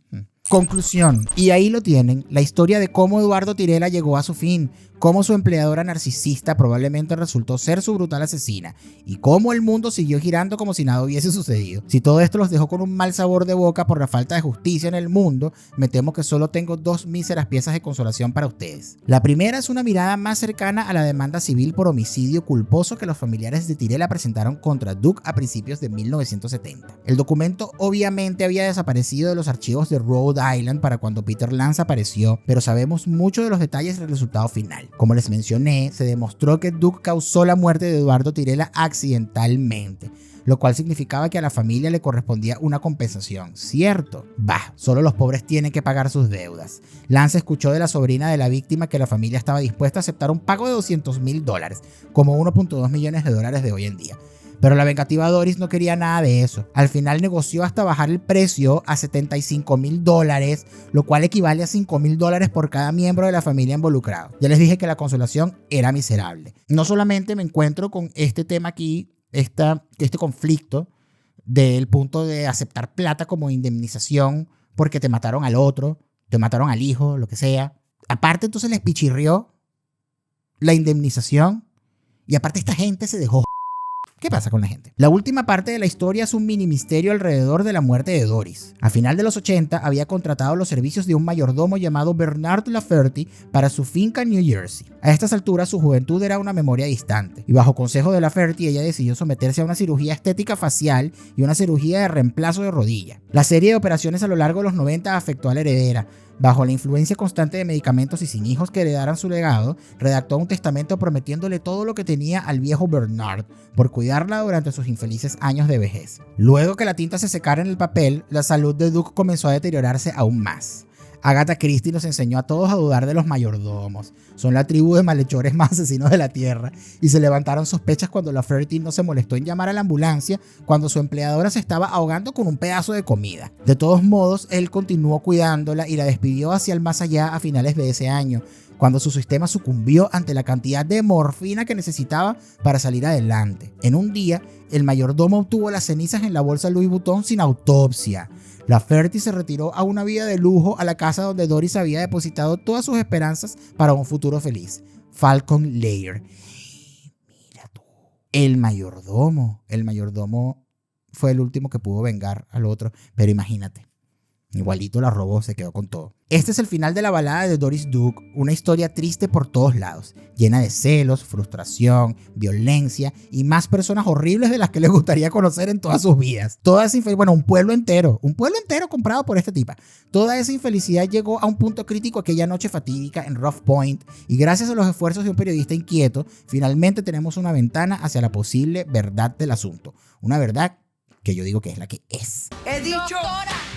Conclusión, y ahí lo tienen, la historia de cómo Eduardo Tirela llegó a su fin, cómo su empleadora narcisista probablemente resultó ser su brutal asesina, y cómo el mundo siguió girando como si nada hubiese sucedido. Si todo esto los dejó con un mal sabor de boca por la falta de justicia en el mundo, me temo que solo tengo 2 míseras piezas de consolación para ustedes. La primera es una mirada más cercana a la demanda civil por homicidio culposo que los familiares de Tirela presentaron contra Duke a principios de 1970. El documento obviamente había desaparecido de los archivos de Rhode Island para cuando Peter Lance apareció, pero sabemos mucho de los detalles del resultado final. Como les mencioné, se demostró que Duke causó la muerte de Eduardo Tirela accidentalmente, lo cual significaba que a la familia le correspondía una compensación, ¿cierto? Bah, solo los pobres tienen que pagar sus deudas. Lance escuchó de la sobrina de la víctima que la familia estaba dispuesta a aceptar un pago de $200,000, como $1.2 millones de hoy en día. Pero la vengativa Doris no quería nada de eso. Al final negoció hasta bajar el precio a $75,000, lo cual equivale a $5,000 por cada miembro de la familia involucrado. Ya les dije que la consolación era miserable. No solamente me encuentro con este tema aquí, este conflicto del punto de aceptar plata como indemnización porque te mataron al otro, te mataron al hijo, lo que sea. Aparte entonces les pichirrió la indemnización y aparte esta gente se dejó. ¿Qué pasa con la gente? La última parte de la historia es un mini misterio alrededor de la muerte de Doris. A final de los 80 había contratado los servicios de un mayordomo llamado Bernard Lafferty para su finca en New Jersey. A estas alturas su juventud era una memoria distante y bajo consejo de Lafferty ella decidió someterse a una cirugía estética facial y una cirugía de reemplazo de rodilla. La serie de operaciones a lo largo de los 90 afectó a la heredera. Bajo la influencia constante de medicamentos y sin hijos que heredaran su legado, redactó un testamento prometiéndole todo lo que tenía al viejo Bernard por cuidarla durante sus infelices años de vejez. Luego que la tinta se secara en el papel, la salud de Duke comenzó a deteriorarse aún más. Agatha Christie nos enseñó a todos a dudar de los mayordomos. Son la tribu de malhechores más asesinos de la tierra y se levantaron sospechas cuando la Flaherty no se molestó en llamar a la ambulancia cuando su empleadora se estaba ahogando con un pedazo de comida. De todos modos, él continuó cuidándola y la despidió hacia el más allá a finales de ese año, cuando su sistema sucumbió ante la cantidad de morfina que necesitaba para salir adelante. En un día, el mayordomo obtuvo las cenizas en la bolsa Louis Vuitton sin autopsia. La Flaherty se retiró a una vida de lujo a la casa donde Doris había depositado todas sus esperanzas para un futuro feliz. Falcon Lair. Mira tú. El mayordomo fue el último que pudo vengar al otro, pero imagínate. Igualito la robó, se quedó con todo. Este es el final de la balada de Doris Duke, una historia triste por todos lados, llena de celos, frustración, violencia y más personas horribles de las que les gustaría conocer en todas sus vidas. Un pueblo entero comprado por esta tipa. Toda esa infelicidad llegó a un punto crítico aquella noche fatídica en Rough Point y gracias a los esfuerzos de un periodista inquieto, finalmente tenemos una ventana hacia la posible verdad del asunto. Una verdad que yo digo que es la que es. He dicho,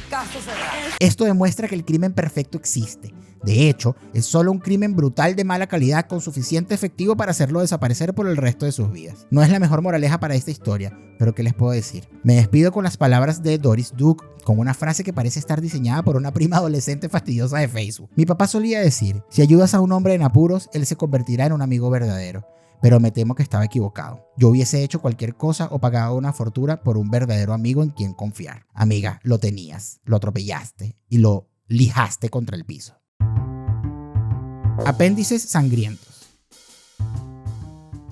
caso cerrado. Esto demuestra que el crimen perfecto existe. De hecho, es solo un crimen brutal de mala calidad con suficiente efectivo para hacerlo desaparecer por el resto de sus vidas. No es la mejor moraleja para esta historia, pero ¿qué les puedo decir? Me despido con las palabras de Doris Duke, con una frase que parece estar diseñada por una prima adolescente fastidiosa de Facebook. Mi papá solía decir, si ayudas a un hombre en apuros, él se convertirá en un amigo verdadero. Pero me temo que estaba equivocado. Yo hubiese hecho cualquier cosa o pagado una fortuna por un verdadero amigo en quien confiar. Amiga, lo tenías, lo atropellaste y lo lijaste contra el piso. Apéndices sangrientos.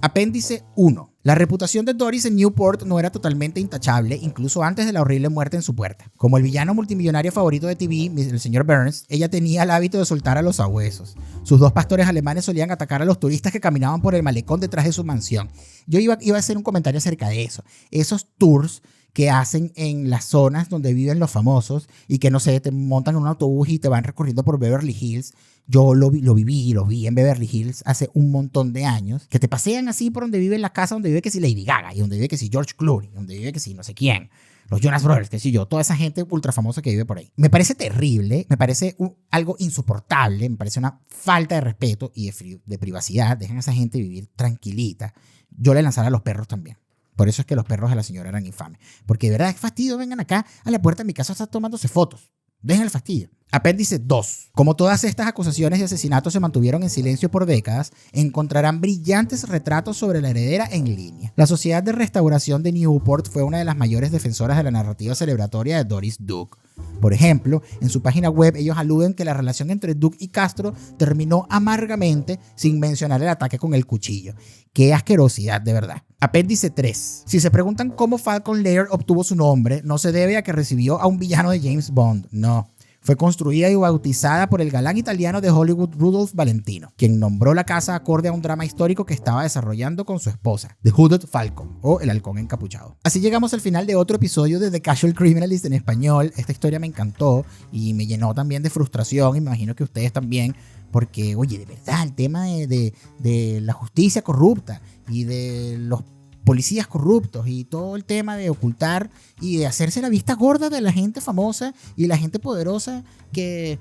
Apéndice 1. La reputación de Doris en Newport no era totalmente intachable, incluso antes de la horrible muerte en su puerta. Como el villano multimillonario favorito de TV, el señor Burns, ella tenía el hábito de soltar a los sabuesos. Sus dos pastores alemanes solían atacar a los turistas que caminaban por el malecón detrás de su mansión. Yo iba a hacer un comentario acerca de eso. Esos tours que hacen en las zonas donde viven los famosos y que, no sé, te montan en un autobús y te van recorriendo por Beverly Hills. Yo lo vi en Beverly Hills hace un montón de años, que te pasean así por donde vive la casa donde vive que si Lady Gaga y donde vive que si George Clooney, donde vive que si no sé quién, los Jonas Brothers, que si yo, toda esa gente ultra famosa que vive por ahí. Me parece terrible, me parece algo insoportable, me parece una falta de respeto y de privacidad. Dejan a esa gente vivir tranquilita. Yo le lanzara a los perros también. Por eso es que los perros de la señora eran infames. Porque de verdad es fastidio, vengan acá a la puerta de mi casa a estar tomándose fotos. Dejen el fastidio. Apéndice 2. Como todas estas acusaciones de asesinato se mantuvieron en silencio por décadas, encontrarán brillantes retratos sobre la heredera en línea. La Sociedad de Restauración de Newport fue una de las mayores defensoras de la narrativa celebratoria de Doris Duke. Por ejemplo, en su página web ellos aluden que la relación entre Duke y Castro terminó amargamente sin mencionar el ataque con el cuchillo. ¡Qué asquerosidad, de verdad! Apéndice 3. Si se preguntan cómo Falcon Lair obtuvo su nombre, no se debe a que recibió a un villano de James Bond, no. Fue construida y bautizada por el galán italiano de Hollywood Rudolph Valentino, quien nombró la casa acorde a un drama histórico que estaba desarrollando con su esposa, The Hooded Falcon, o El Halcón Encapuchado. Así llegamos al final de otro episodio de The Casual Criminalist en español. Esta historia me encantó y me llenó también de frustración, y me imagino que ustedes también, porque, oye, de verdad, el tema de la justicia corrupta y de los policías corruptos y todo el tema de ocultar y de hacerse la vista gorda de la gente famosa y la gente poderosa que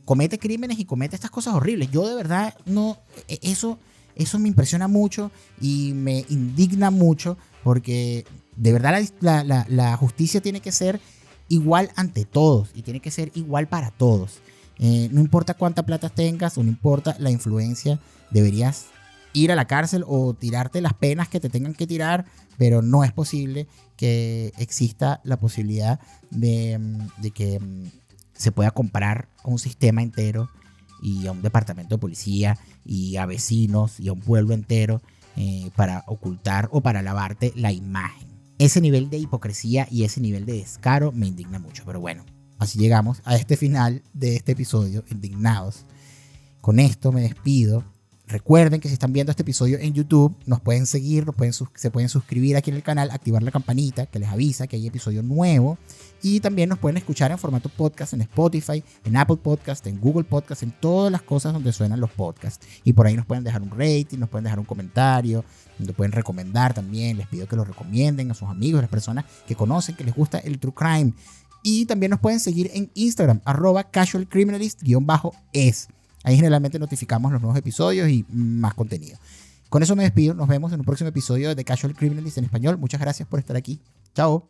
comete crímenes y comete estas cosas horribles. Yo de verdad no, eso me impresiona mucho y me indigna mucho, porque de verdad la justicia tiene que ser igual ante todos y tiene que ser igual para todos. No importa cuánta plata tengas o no importa la influencia, deberías ir a la cárcel o tirarte las penas que te tengan que tirar, pero no es posible que exista la posibilidad de que se pueda comprar un sistema entero y a un departamento de policía y a vecinos y a un pueblo entero para ocultar o para lavarte la imagen. Ese nivel de hipocresía y ese nivel de descaro me indigna mucho, pero bueno, así llegamos a este final de este episodio, indignados. Con esto me despido. Recuerden que si están viendo este episodio en YouTube, nos pueden seguir, se pueden suscribir aquí en el canal, activar la campanita que les avisa que hay episodio nuevo, y también nos pueden escuchar en formato podcast en Spotify, en Apple Podcast, en Google Podcast, en todas las cosas donde suenan los podcasts. Y por ahí nos pueden dejar un rating, nos pueden dejar un comentario, nos pueden recomendar también. Les pido que lo recomienden a sus amigos, a las personas que conocen, que les gusta el True Crime. Y también nos pueden seguir en Instagram, @casualcriminalist_es. Ahí generalmente notificamos los nuevos episodios y más contenido. Con eso me despido. Nos vemos en un próximo episodio de The Casual Criminalist en español. Muchas gracias por estar aquí. Chao.